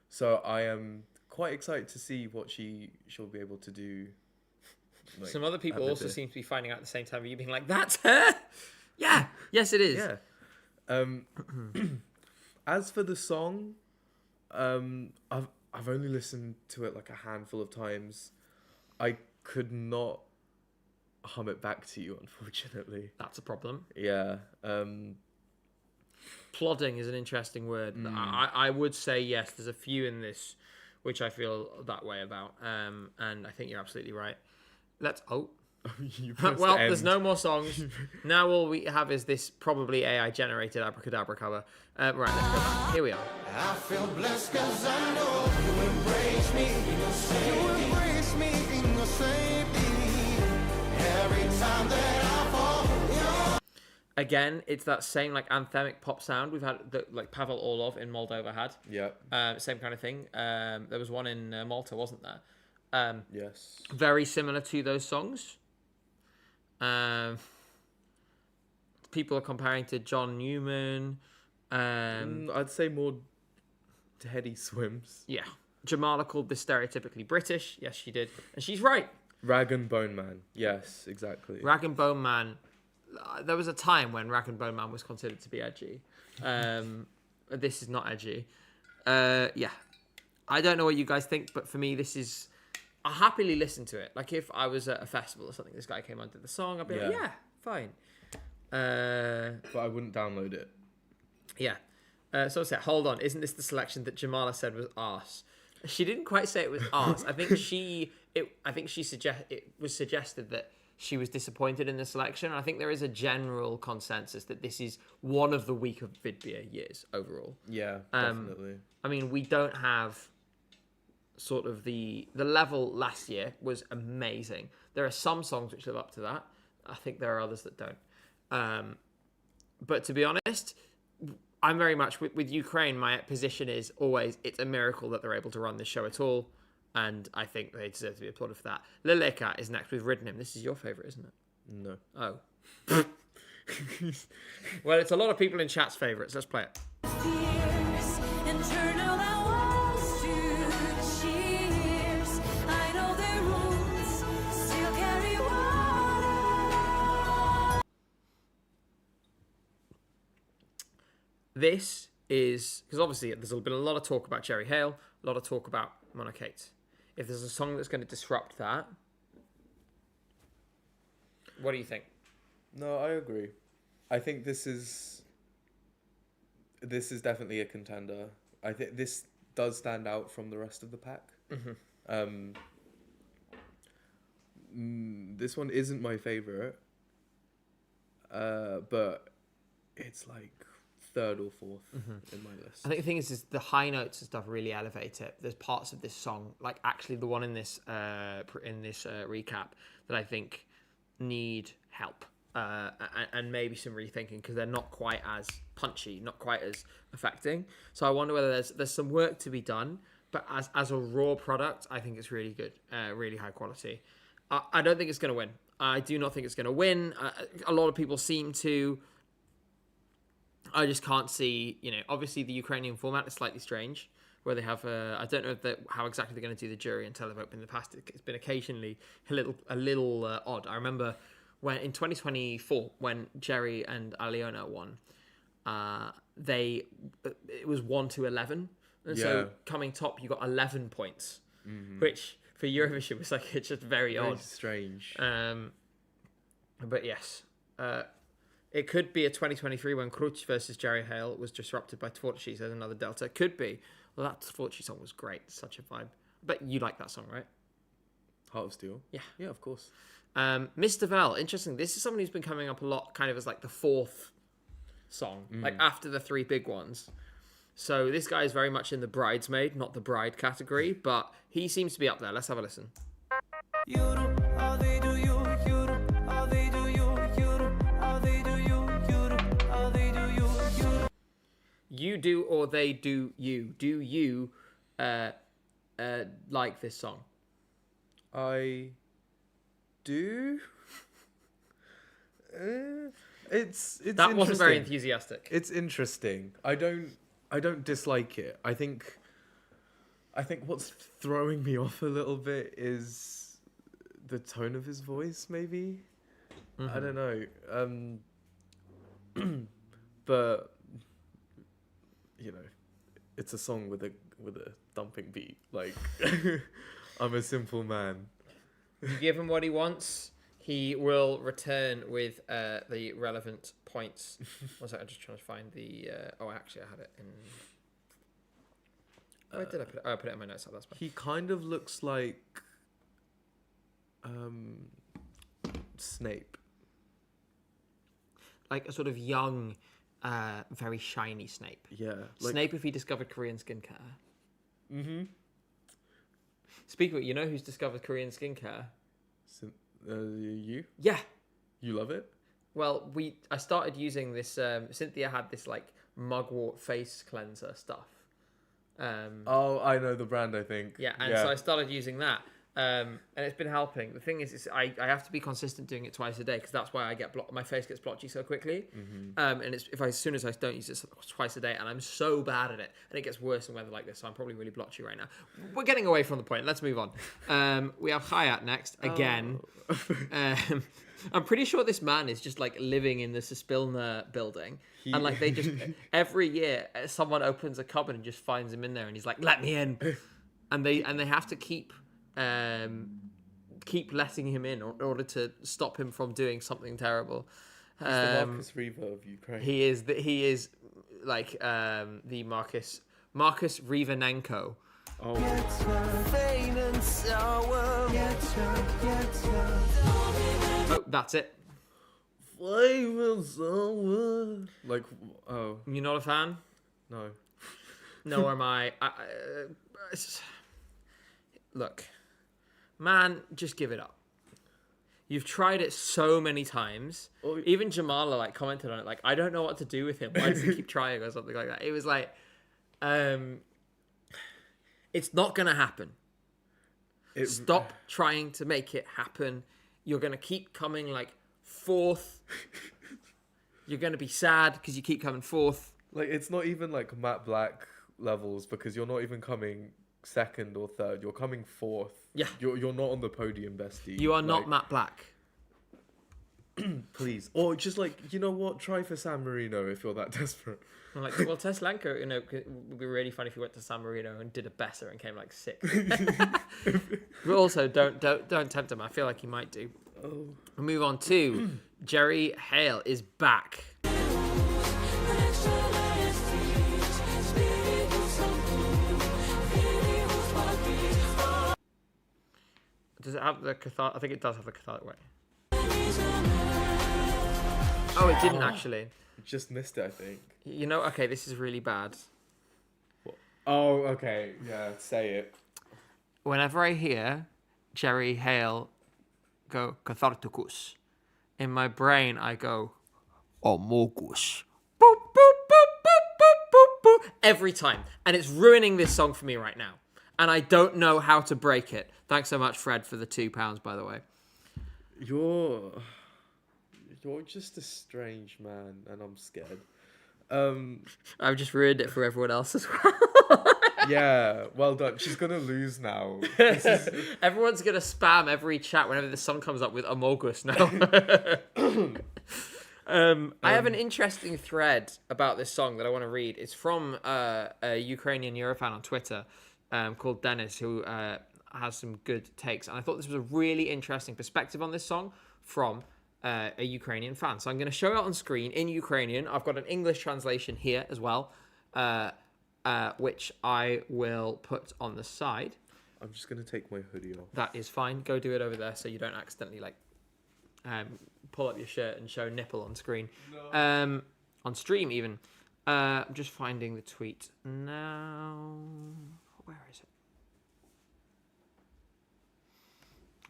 So I am quite excited to see what she'll be able to do. Like, Some other people at also the- seem to be finding out at the same time, you being like, that's her? Yeah. Yes, it is. Yeah. As for the song, I've only listened to it like a handful of times. I could not hum it back to you, unfortunately. That's a problem. Yeah. Plodding is an interesting word. I would say yes, there's a few in this which I feel that way about. And I think you're absolutely right. You pressed Well, end. there's no more songs. Now all we have is this probably AI generated abracadabra cover. Right, let's go back. Here we are. I feel blessed 'cause I know you embrace me in your safety. You embrace me in your safety. Every time that I fall, Again, it's that same like anthemic pop sound we've had that like Pavel Orlov in Moldova had. Yeah. Same kind of thing. There was one in Malta, wasn't there? Yes. Very similar to those songs. People are comparing to John Newman. I'd say more Teddy Swims. Yeah. Jamala called this stereotypically British. Yes, she did. And she's right. Rag and Bone Man. Yes, exactly. Rag and Bone Man. There was a time when Rag and Bone Man was considered to be edgy. This is not edgy. Yeah. I don't know what you guys think, but for me, this is... I'll happily listen to it. Like, if I was at a festival or something, this guy came on to the song, I'd be like, Yeah. yeah, fine. But I wouldn't download it. Yeah. So hold on. Isn't this the selection that Jamala said was arse? She didn't quite say it was arse. I think it was suggested that she was disappointed in the selection. I think there is a general consensus that this is one of the weaker Vidbeer years overall. Yeah, definitely. I mean, we don't have sort of the level last year was amazing. There are some songs which live up to that. I think there are others that don't. But to be honest, I'm very much with Ukraine. My position is always it's a miracle that they're able to run this show at all, and I think they deserve to be applauded for that. Lileka is next. We've ridden him. This is your favourite, isn't it? No. Oh. Well, it's a lot of people in chat's favourites. Let's play it. Fears and turn all our walls to cheers. I know their wounds still carry water. This is because obviously there's been a lot of talk about Jerry Hale, a lot of talk about Mona Kate. If there's a song that's going to disrupt that, what do you think? No, I agree. I think this is definitely a contender. I think this does stand out from the rest of the pack. This one isn't my favorite, but it's like third or fourth in my list. I think the thing is the high notes and stuff really elevate it. There's parts of this song, like actually the one in this recap, that I think need help and maybe some rethinking because they're not quite as punchy, not quite as affecting. So I wonder whether there's some work to be done. But as a raw product, I think it's really good, really high quality. I don't think it's going to win. I do not think it's going to win. A lot of people seem to. I just can't see, obviously the Ukrainian format is slightly strange, where they have, I don't know how exactly they're going to do the jury and televote. In the past, it's been occasionally a little odd. I remember when in 2024, when Jerry and Aliona won, it was 1-11. And so coming top, you got 11 points, which for Eurovision was it's just very odd. Strange. But yes, It could be a 2023 when Cruci versus Jerry Hale was disrupted by Tvorci. There's another delta. It could be. Well, that Tvorci song was great. Such a vibe. But you like that song, right? Heart of Steel. Yeah. Yeah, of course. Mr. Val, interesting. This is someone who's been coming up a lot, kind of as like the fourth song, like after the three big ones. So this guy is very much in the bridesmaid, not the bride category, but he seems to be up there. Let's have a listen. You do, all they do you, you do, all they do you, you do, all they do you, you do, all they do you, you do. You do or they do you. Do you like this song? I do. It's That wasn't very interesting. enthusiastic. It's interesting. I don't dislike it. I think what's throwing me off a little bit is the tone of his voice, maybe. I don't know. But you know, it's a song with a thumping beat. Like I'm a simple man. You give him what he wants, he will return with the relevant points. One second, I'm just trying to find the... actually, I had it in... Where did I put it? Oh, I put it in my notes. That's fine. He kind of looks like Snape. Like a sort of young, very shiny Snape. Yeah. Like, Snape if he discovered Korean skincare. Mm-hmm. Speaking of it, you know who's discovered Korean skincare? You? Yeah. You love it? Well, I started using this. Cynthia had this like mugwort face cleanser stuff. Oh, I know the brand, I think. Yeah, and so I started using that, and it's been helping. The thing is I have to be consistent doing it twice a day because that's why I get my face gets blotchy so quickly. And it's as soon as I don't use it twice a day, and I'm so bad at it, and it gets worse in weather like this. So I'm probably really blotchy right now. We're getting away from the point. Let's move on. We have Hayat next again. I'm pretty sure this man is just like living in the Suspilna building. And like they just every year someone opens a cupboard and just finds him in there and he's like, let me in. And they have to keep letting him in in order to stop him from doing something terrible. He's the Marcus Reva of Ukraine. He is like the Marcus Rivanenko. Oh. Oh, that's it. Like, oh, You're not a fan? no. Nor am I. Look, man, just give it up. You've tried it so many times. Oh. Even Jamala like commented on it, like, I don't know what to do with him. Why does he keep trying or something like that? It was like, it's not gonna happen. Stop trying to make it happen. You're gonna keep coming like fourth. You're gonna be sad because you keep coming fourth. Like, it's not even like Matt Black levels because you're not even coming second or third. You're coming fourth. Yeah. You're not on the podium, bestie. You are not Like, Matt Black. Please. Or just like, you know what? Try for San Marino if you're that desperate. I'm like, well, Teslanko, it would be really funny if he went to San Marino and did it better and came like sixth. But also, don't tempt him. I feel like he might do. Oh. We'll move on to Jerry Hale is back. Does it have the cathartic? I think it does have the cathartic way. Oh, it didn't actually. Just missed it, I think. You know, okay, this is really bad. Oh, okay. Yeah, say it. Whenever I hear Jerry Hale go catharticus, in my brain I go omogus. Boop, boop, boop, boop, boop, boop, boop. Every time. And it's ruining this song for me right now. And I don't know how to break it. Thanks so much, Fred, for the £2, by the way. You're just a strange man, and I'm scared. I've just ruined it for everyone else as well. Yeah, well done. She's gonna lose now. Everyone's going to spam every chat whenever the song comes up with Amogus now. I have an interesting thread about this song that I want to read. It's from a Ukrainian Eurofan on Twitter called Dennis, who has some good takes. And I thought this was a really interesting perspective on this song from a Ukrainian fan. So I'm going to show it on screen in Ukrainian. I've got an English translation here as well, which I will put on the side. I'm just going to take my hoodie off. That is fine. Go do it over there so you don't accidentally pull up your shirt and show nipple on screen. No. On stream even. I'm just finding the tweet now. Where is it?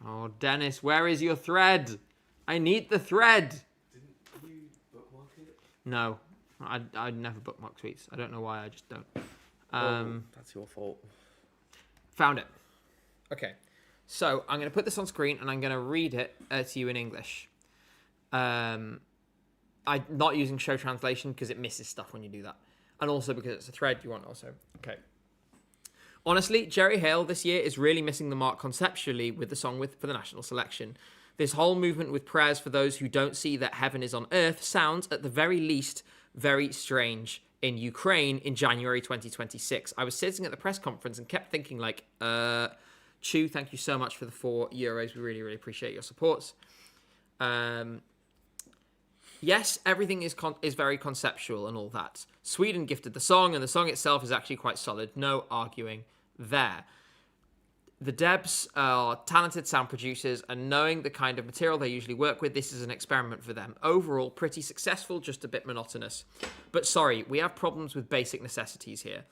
Oh, Dennis, where is your thread? I need the thread. Didn't you bookmark it? No, I never bookmark tweets. I don't know why. I just don't. That's your fault. Found it. Okay, so I'm going to put this on screen and I'm going to read it to you in English. I'm not using show translation because it misses stuff when you do that, and also because it's a thread you want also. Okay. Honestly, Jerry Hale this year is really missing the mark conceptually with the song for the national selection. This whole movement with prayers for those who don't see that heaven is on earth sounds, at the very least, very strange in Ukraine in January 2026. I was sitting at the press conference and kept thinking like, Chu, thank you so much for the €4. We really, really appreciate your support. Yes, everything is very conceptual and all that. Sweden gifted the song, and the song itself is actually quite solid. No arguing there. The Debs are talented sound producers, and knowing the kind of material they usually work with, this is an experiment for them. Overall, pretty successful, just a bit monotonous. But sorry, we have problems with basic necessities here.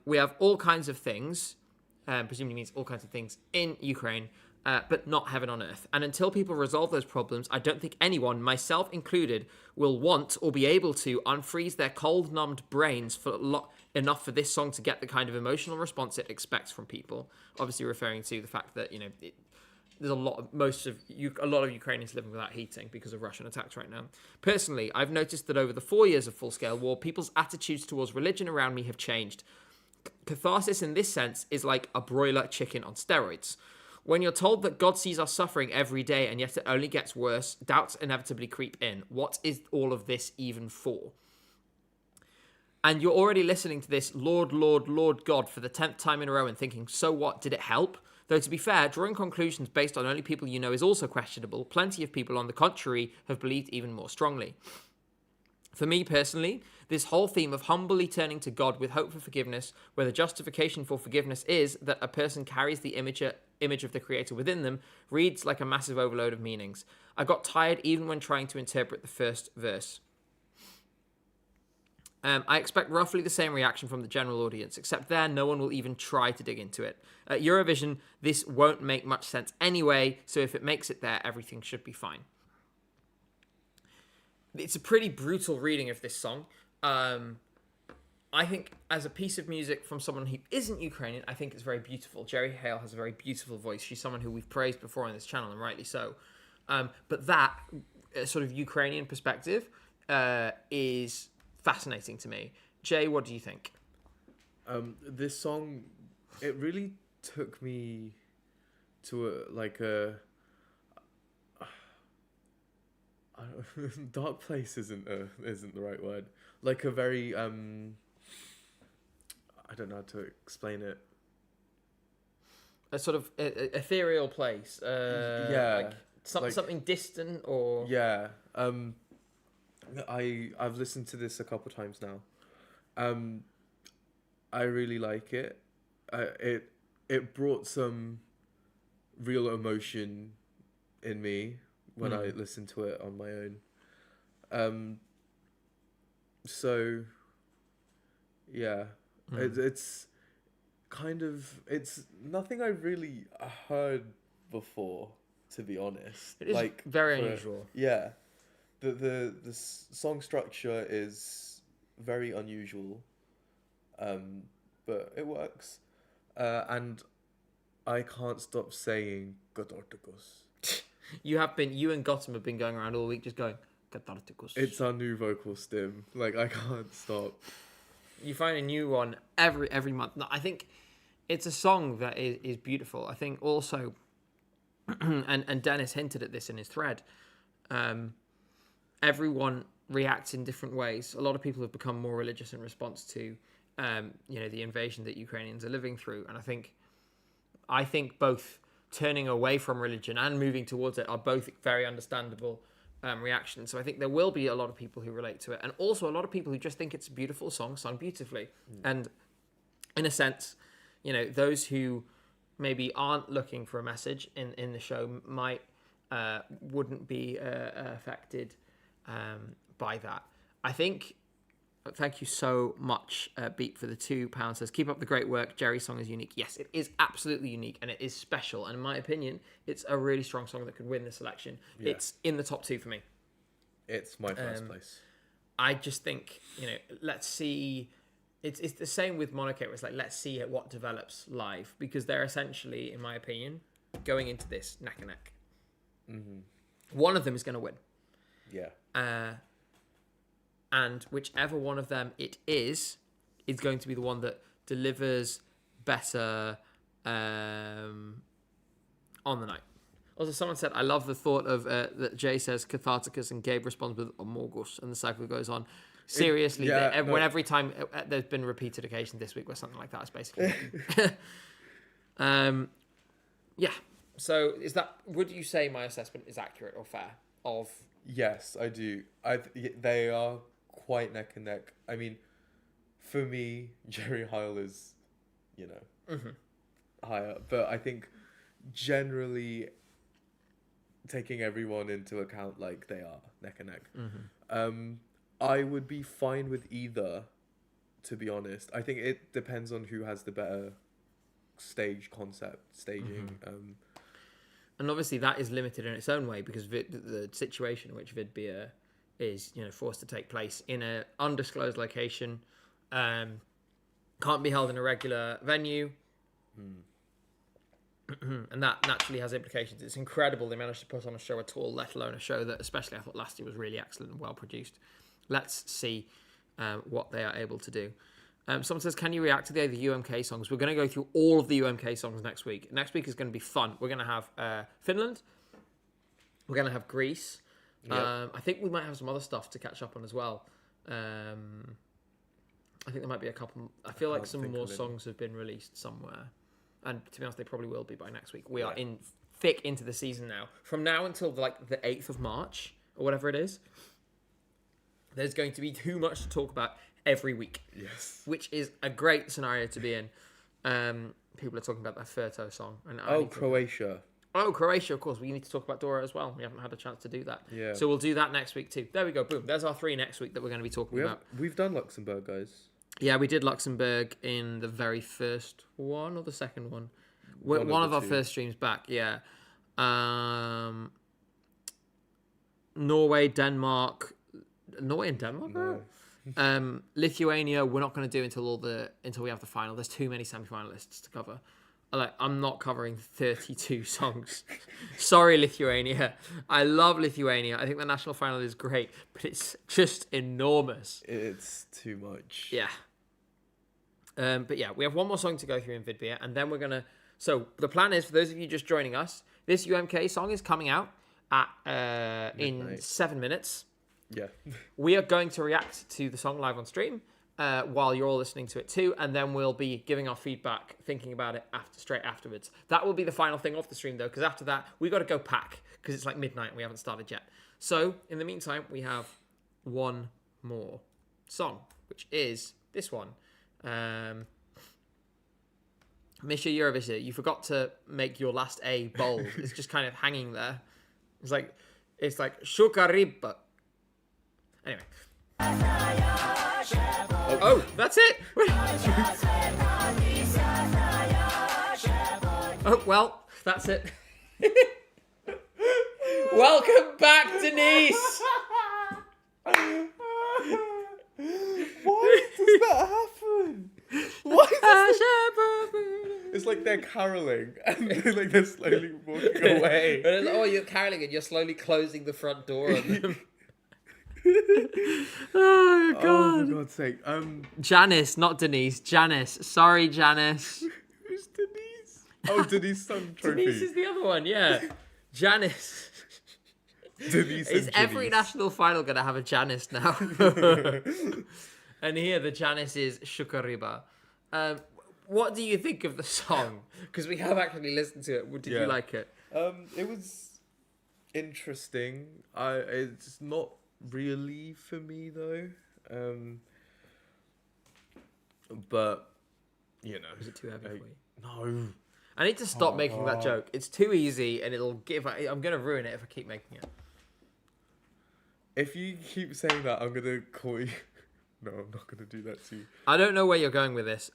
We have all kinds of things, presumably means all kinds of things, in Ukraine, but not heaven on earth. And until people resolve those problems, I don't think anyone, myself included, will want or be able to unfreeze their cold, numbed brains for enough for this song to get the kind of emotional response it expects from people. Obviously referring to the fact that, there's a lot of Ukrainians living without heating because of Russian attacks right now. Personally, I've noticed that over the 4 years of full-scale war, people's attitudes towards religion around me have changed. Catharsis in this sense is like a broiler chicken on steroids. When you're told that God sees our suffering every day and yet it only gets worse, doubts inevitably creep in. What is all of this even for? And you're already listening to this Lord, Lord, Lord God for the 10th time in a row and thinking, so what? Did it help? Though to be fair, drawing conclusions based on only people you know is also questionable. Plenty of people, on the contrary, have believed even more strongly. For me personally, this whole theme of humbly turning to God with hope for forgiveness, where the justification for forgiveness is that a person carries the image of the Creator within them, reads like a massive overload of meanings. I got tired even when trying to interpret the first verse. I expect roughly the same reaction from the general audience, except there no one will even try to dig into it. At Eurovision, this won't make much sense anyway, so if it makes it there, everything should be fine. It's a pretty brutal reading of this song. I think as a piece of music from someone who isn't Ukrainian, I think it's very beautiful. Jerry Hale has a very beautiful voice. She's someone who we've praised before on this channel, and rightly so. But that sort of Ukrainian perspective is fascinating to me. Jay, what do you think? This song, it really took me to dark place isn't the right word. Like a very I don't know how to explain it. A sort of ethereal place. Yeah. Something distant or... Yeah. I've listened to this a couple times now. I really like it. It brought some real emotion in me when I listened to it on my own. So yeah, it's kind of, it's nothing I really heard before, to be honest. It is very unusual. Yeah. The song structure is very unusual, but it works. And I can't stop saying Catharticus. You and Gotham have been going around all week just going Catharticus. It's our new vocal stim. Like, I can't stop. You find a new one every month. No, I think it's a song that is beautiful. I think also, and Dennis hinted at this in his thread, everyone reacts in different ways. A lot of people have become more religious in response to, the invasion that Ukrainians are living through. And I think both turning away from religion and moving towards it are both very understandable reactions. So I think there will be a lot of people who relate to it, and also a lot of people who just think it's a beautiful song sung beautifully. And in a sense, you know, those who maybe aren't looking for a message in the show might wouldn't be affected by that. I think. Thank you so much, Beat, for the £2. Says, keep up the great work. Jerry's song is unique. Yes, it is absolutely unique, and it is special. And in my opinion, it's a really strong song that could win this election. Yeah. It's in the top 2 for me. It's my first place. I just think, you know, let's see. It's the same with Monaco. It's like, let's see what develops live, because they're essentially, in my opinion, going into this neck and neck. Mm-hmm. One of them is going to win. Yeah. And whichever one of them it is going to be the one that delivers better on the night. Also, someone said, I love the thought of that Jay says Catharticus and Gabe responds with Amorgus, and the cycle goes on. Seriously, every time there's been repeated occasions this week where something like that is basically yeah. So would you say my assessment is accurate or fair of... Yes, I do. They are quite neck and neck. I mean, for me, Jerry Heil is, you know, higher. But I think generally, taking everyone into account, like, they are neck and neck. I would be fine with either, to be honest. I think it depends on who has the better staging. And obviously that is limited in its own way, because the situation in which Vidbia is, you know, forced to take place in an undisclosed location, can't be held in a regular venue, and that naturally has implications. It's incredible they managed to put on a show at all, let alone a show that, especially I thought last year, was really excellent and well produced. Let's see what they are able to do. Someone says, can you react to the UMK songs? We're going to go through all of the UMK songs next week. Next week is going to be fun. We're going to have Finland. We're going to have Greece. Yep. I think we might have some other stuff to catch up on as well. I think there might be a couple. I feel like some more songs have been released somewhere. And to be honest, they probably will be by next week. We are in thick into the season now. From now until the 8th of March, or whatever it is, there's going to be too much to talk about every week. Yes. Which is a great scenario to be in. People are talking about that Furto song. And Croatia. Oh, Croatia, of course. We need to talk about Dora as well. We haven't had a chance to do that. Yeah. So we'll do that next week too. There we go. Boom. There's our 3 next week that we're going to be talking about. We've done Luxembourg, guys. Yeah, we did Luxembourg in the very first one or the second one. One of our first streams back, yeah. Norway, Denmark. Norway and Denmark? No. Lithuania, we're not going to do until we have the final. There's too many semi-finalists to cover. I'm not covering 32 songs. Sorry, Lithuania. I love Lithuania. I think the national final is great, but it's just enormous. It's too much. Yeah. But yeah, we have one more song to go through in Vidbia, and then we're going to... So the plan is, for those of you just joining us, this UMK song is coming out at in 7 minutes. Yeah. We are going to react to the song live on stream while you're all listening to it too, and then we'll be giving our feedback, thinking about it straight afterwards. That will be the final thing off the stream though, because after that we got to go pack because it's like midnight and we haven't started yet. So in the meantime, we have one more song, which is this one. Misha Eurovision, you forgot to make your last A bold. It's just kind of hanging there. It's like Shukaribba. Anyway. Oh, that's it. Oh, well, that's it. Welcome back, Denise. Why does that happen? It's like they're caroling and they're slowly walking away. Oh, you're caroling and you're slowly closing the front door on them. Oh, God. Oh, for God's sake. Janice, not Denise. Janice. Sorry, Janice. Who's Denise? Oh, Denise Sun Trophy. Denise is the other one, yeah. Janice. Denise Is every national final going to have a Janice now? And here, the Janice is Shukariba. what do you think of the song? Because we have actually listened to it. Did you like it? It was interesting. It's not really for me though. But you know, Is it too heavy for you? no. I need to stop making that joke. It's too easy, and it'll give. I'm gonna ruin it if I keep making it. If you keep saying that, I'm gonna call you. No, I'm not gonna do that to you. I don't know where you're going with this.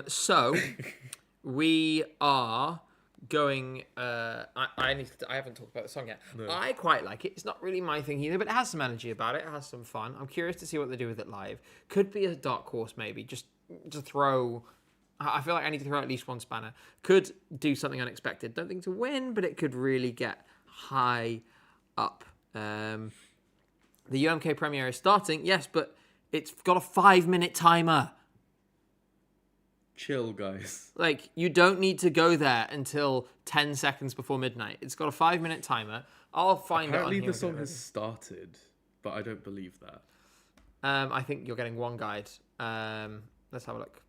So we are going. I haven't talked about the song yet. No. I quite like it. It's not really my thing either, but it has some energy about it. It has some fun. I'm curious to see what they do with it live. Could be a dark horse, maybe. Just to throw. I feel like I need to throw at least one spanner. Could do something unexpected. Don't think to win, but it could really get high up. The UMK premiere is starting, yes, but it's got a 5-minute timer. Chill, guys. Like, you don't need to go there until 10 seconds before midnight. It's got a 5-minute timer. I'll find Apparently it on the song has started, but I don't believe that. I think you're getting one guide. Let's have a look.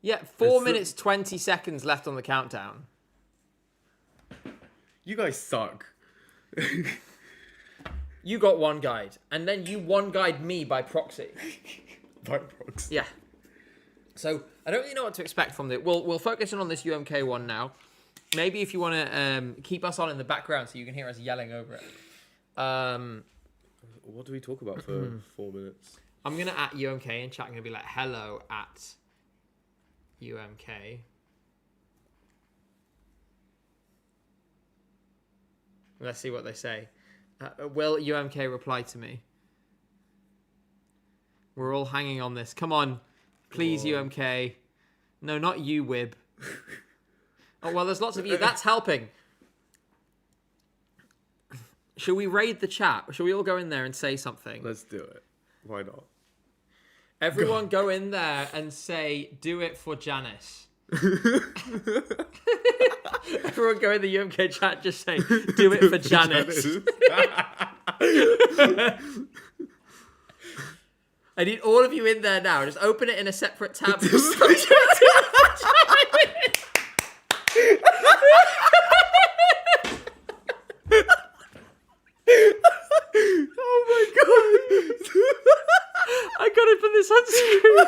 Yeah, 4 minutes, 20 seconds left on the countdown. You guys suck. You got one guide, and then you one guide me by proxy. By proxy. Yeah. So I don't really know what to expect from it. We'll focus in on this UMK one now. Maybe if you want to keep us on in the background so you can hear us yelling over it. What do we talk about for 4 minutes? I'm gonna at UMK in chat. I'm gonna be like, hello at UMK. Let's see what they say. Will UMK reply to me? We're all hanging on this. Come on. Please, UMK. No, not you, Wib. Oh, well, there's lots of you. That's helping. Shall we raid the chat? Shall we all go in there and say something? Let's do it. Why not? Everyone go in there and say, do it for Janice. Everyone go in the UMK chat, just say, do it for Janice. I need all of you in there now. Just open it in a separate tab. Oh my god. I gotta put this on screen.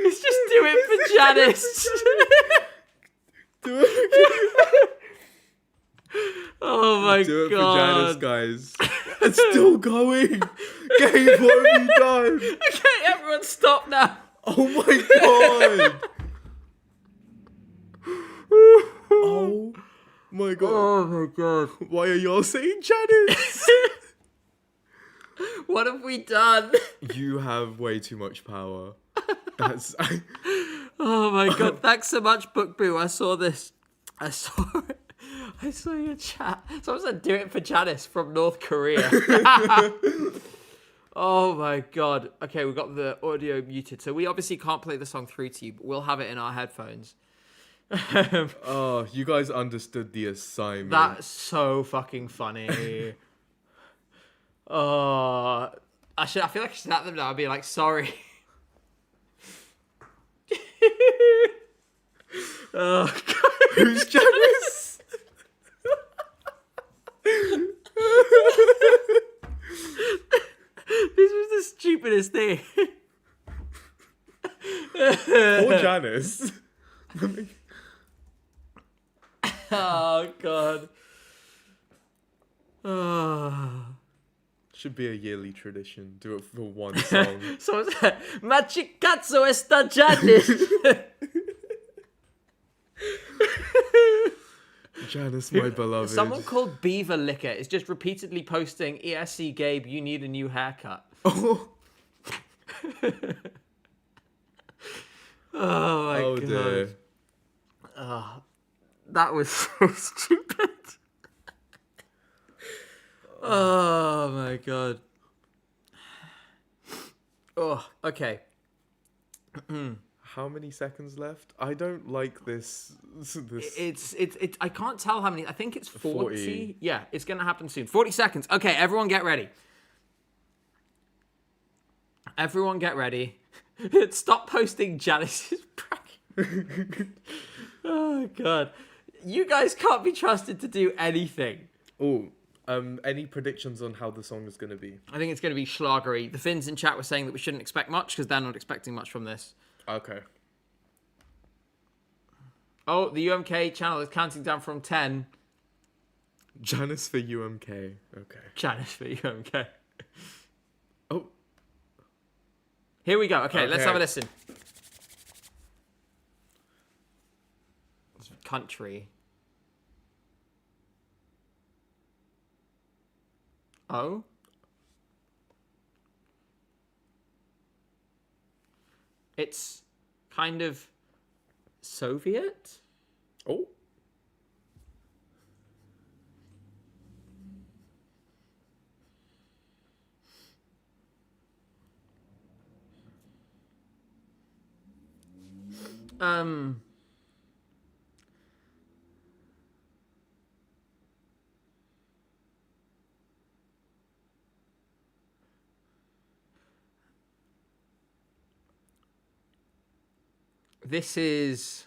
It's just do it for Janice. Do it. Oh my Do it god. for Janice, guys. It's still going. Gabe, what have you done? Okay, everyone stop now. Oh my god. Oh my god. Oh my god. Why are y'all saying Janice? What have we done? You have way too much power. That's. Oh my god. Thanks so much, Book Boo. I saw this. I saw it. I saw your chat. Someone said do it for Janice from North Korea. Oh my god. Okay, we've got the audio muted. So we obviously can't play the song through to you, but we'll have it in our headphones. Oh, you guys understood the assignment. That's so fucking funny. Oh, I feel like I should at them now and be like, sorry. Oh, God. Who's Janice? This was the stupidest thing. Poor Janice. Oh, God. Oh. Should be a yearly tradition. Do it for one song. Someone said, ma cazzo esta Janice? Janice, my beloved. Someone called Beaver Licker is just repeatedly posting, ESC Gabe, you need a new haircut. Oh, Oh, my God. dear. That was so stupid. Oh my god. Oh, okay. how many seconds left? I don't like this. It's I can't tell how many. I think it's 40. 40. Yeah, it's going to happen soon. 40 seconds. Okay, everyone get ready. Everyone get ready. Stop posting Janice's prank. Oh, God. You guys can't be trusted to do anything. Oh, any predictions on how the song is going to be? I think it's going to be schlagery. The Finns in chat were saying that we shouldn't expect much because they're not expecting much from this. Okay. Oh, the UMK channel is counting down from 10. Janice for UMK. Okay. Janice for UMK. Oh. Here we go. Okay, let's Okay. have a listen. Country. Oh? It's kind of Soviet? Oh. This is...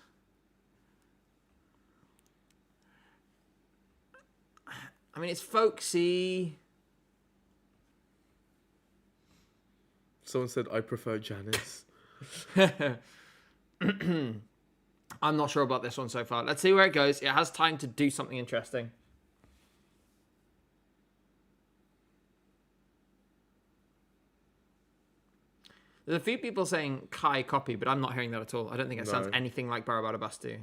I mean, it's folksy. Someone said, I prefer Janice. I'm not sure about this one so far. Let's see where it goes. It has time to do something interesting. There's a few people saying Kai copy, but I'm not hearing that at all. I don't think it sounds No. anything like Barabarabastu.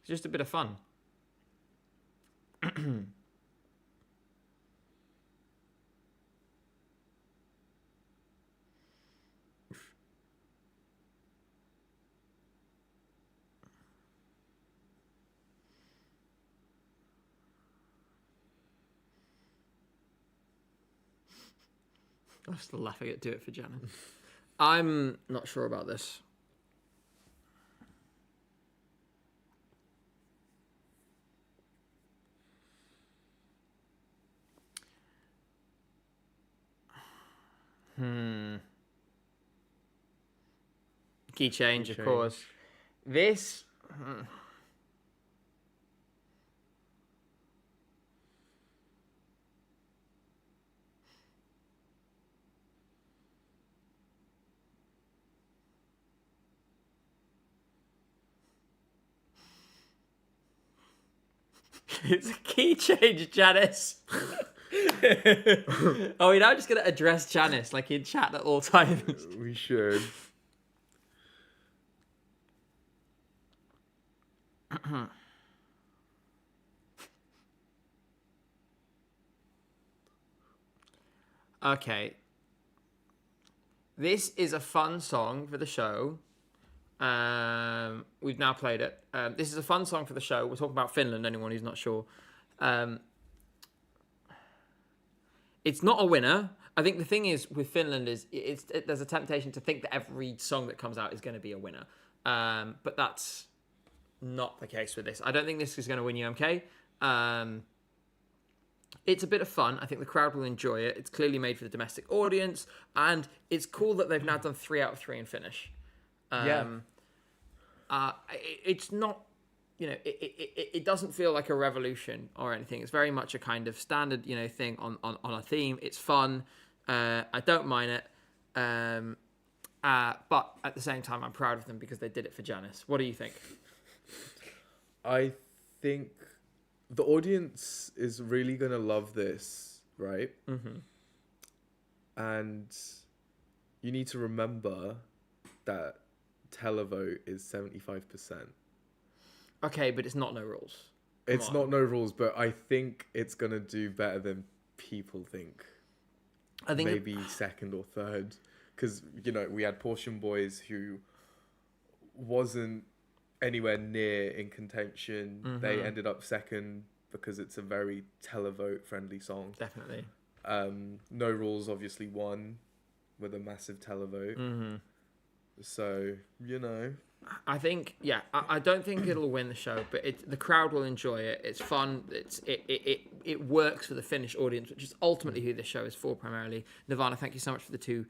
It's just a bit of fun. I'm still laughing at Do It for Janet. I'm not sure about this. Key change, of change. course. This... It's a key change, Janice. Oh, we're now just going to address Janice like in chat at all times. We should. Okay. This is a fun song for the show. We've now played it. This is a fun song for the show. We're talking about Finland, anyone who's not sure. It's not a winner. I think the thing is with Finland is there's a temptation to think that every song that comes out is going to be a winner. But that's not the case with this. I don't think this is going to win UMK. It's a bit of fun. I think the crowd will enjoy it. It's clearly made for the domestic audience. And it's cool that they've now done 3 out of 3 in Finnish. It's not, it doesn't feel like a revolution or anything. It's very much a kind of standard, thing on a theme. It's fun. I don't mind it. But at the same time, I'm proud of them because they did it for Janice. What do you think? I think the audience is really going to love this, right? Mm-hmm. And you need to remember that televote is 75%. Okay, but it's not No Rules. It's not No Rules, but I think it's going to do better than people think. I think maybe second or third. Because, we had Portion Boys who wasn't anywhere near in contention. Mm-hmm. They ended up second because it's a very televote friendly song. Definitely. No Rules obviously won with a massive televote. Mm-hmm. So, I think, I don't think it'll win the show, but the crowd will enjoy it. It's fun. It works for the Finnish audience, which is ultimately who this show is for primarily. Nirvana, thank you so much for the $2.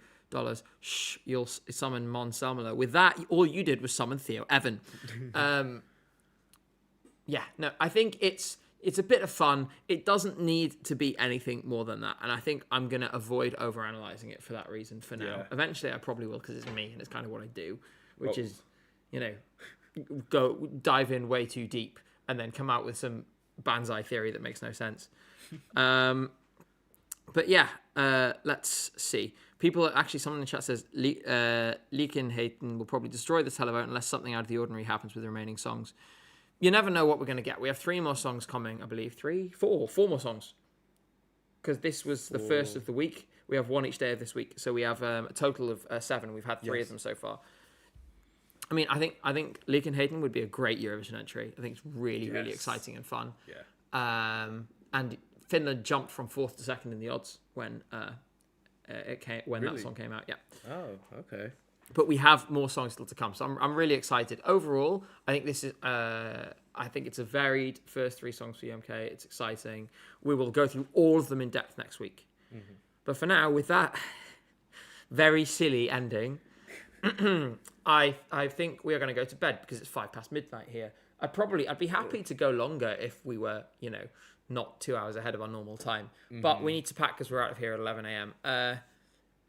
Shh, you'll summon Mon Selmelo. With that, all you did was summon Theo Evan. I think it's a bit of fun. It doesn't need to be anything more than that. And I think I'm going to avoid overanalyzing it for that reason for now. Yeah. Eventually, I probably will because it's me and it's kind of what I do, which is, go dive in way too deep and then come out with some Banzai theory that makes no sense. But yeah, let's see. Someone in the chat says, Leakin Hayton will probably destroy the televote unless something out of the ordinary happens with the remaining songs. You never know what we're going to get. We have 3 more songs coming, I believe. 4 more songs. Because this was the first of the week. We have 1 each day of this week. So we have a total of 7. We've had 3 of them so far. I mean, I think Leakin Hayton would be a great Eurovision entry. I think it's really, really exciting and fun. Yeah. And Finland jumped from 4th to 2nd in the odds when that song came out. Yeah. Oh, okay. But we have more songs still to come, so I'm really excited. Overall, I think this is I think it's a varied first 3 songs for UMK. It's exciting. We will go through all of them in depth next week. Mm-hmm. But for now, with that very silly ending, I think we are going to go to bed because it's 5 past midnight here. I'd be happy to go longer if we were, not 2 hours ahead of our normal time. Mm-hmm. But we need to pack because we're out of here at 11 a.m.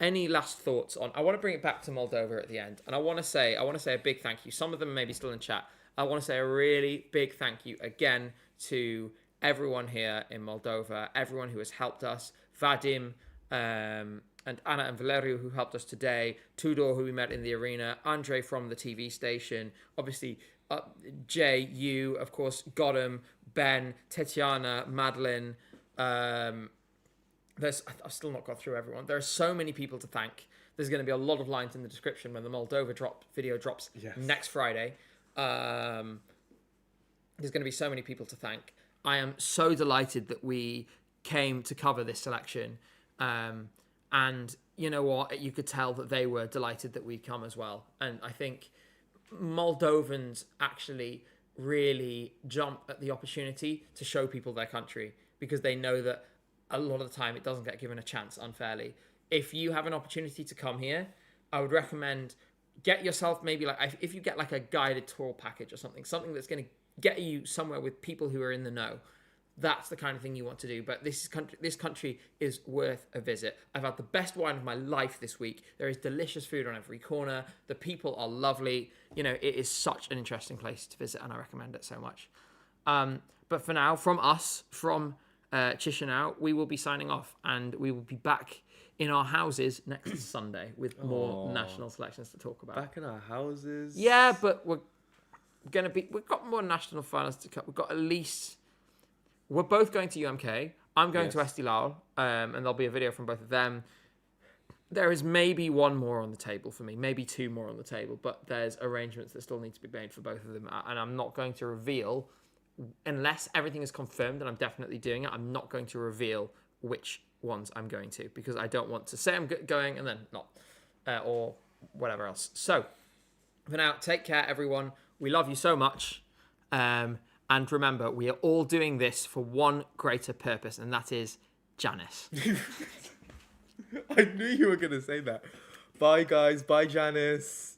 Any last thoughts on? I want to bring it back to Moldova at the end, and I want to say a big thank you. Some of them may be still in chat. I want to say a really big thank you again to everyone here in Moldova, everyone who has helped us, Vadim and Anna and Valeriu who helped us today, Tudor who we met in the arena, Andre from the TV station, obviously Jay, you, of course, Godham, Ben, Tetiana, Madeline. I've still not got through everyone. There are so many people to thank. There's going to be a lot of lines in the description when the Moldova video drops next Friday. There's going to be so many people to thank. I am so delighted that we came to cover this selection. And you know what? You could tell that they were delighted that we'd come as well. And I think Moldovans actually really jump at the opportunity to show people their country because they know that a lot of the time it doesn't get given a chance unfairly. If you have an opportunity to come here, I would recommend get yourself maybe if you get like a guided tour package or something that's going to get you somewhere with people who are in the know. That's the kind of thing you want to do. But this country is worth a visit. I've had the best wine of my life this week. There is delicious food on every corner. The people are lovely. It is such an interesting place to visit, and I recommend it so much. But for now, from Chisinau, we will be signing off, and we will be back in our houses next Sunday with more national selections to talk about. Back in our houses? Yeah, but we've got more national finals to come. We're both going to UMK. I'm going to Estilal, and there'll be a video from both of them. There is maybe 1 more on the table for me, maybe 2 more on the table, but there's arrangements that still need to be made for both of them, and I'm not going to reveal, unless everything is confirmed and I'm definitely doing it, I'm not going to reveal which ones I'm going to, because I don't want to say I'm going and then not, or whatever else. So, for now, take care, everyone. We love you so much. And remember, we are all doing this for one greater purpose, and that is Janice. I knew you were going to say that. Bye, guys. Bye, Janice.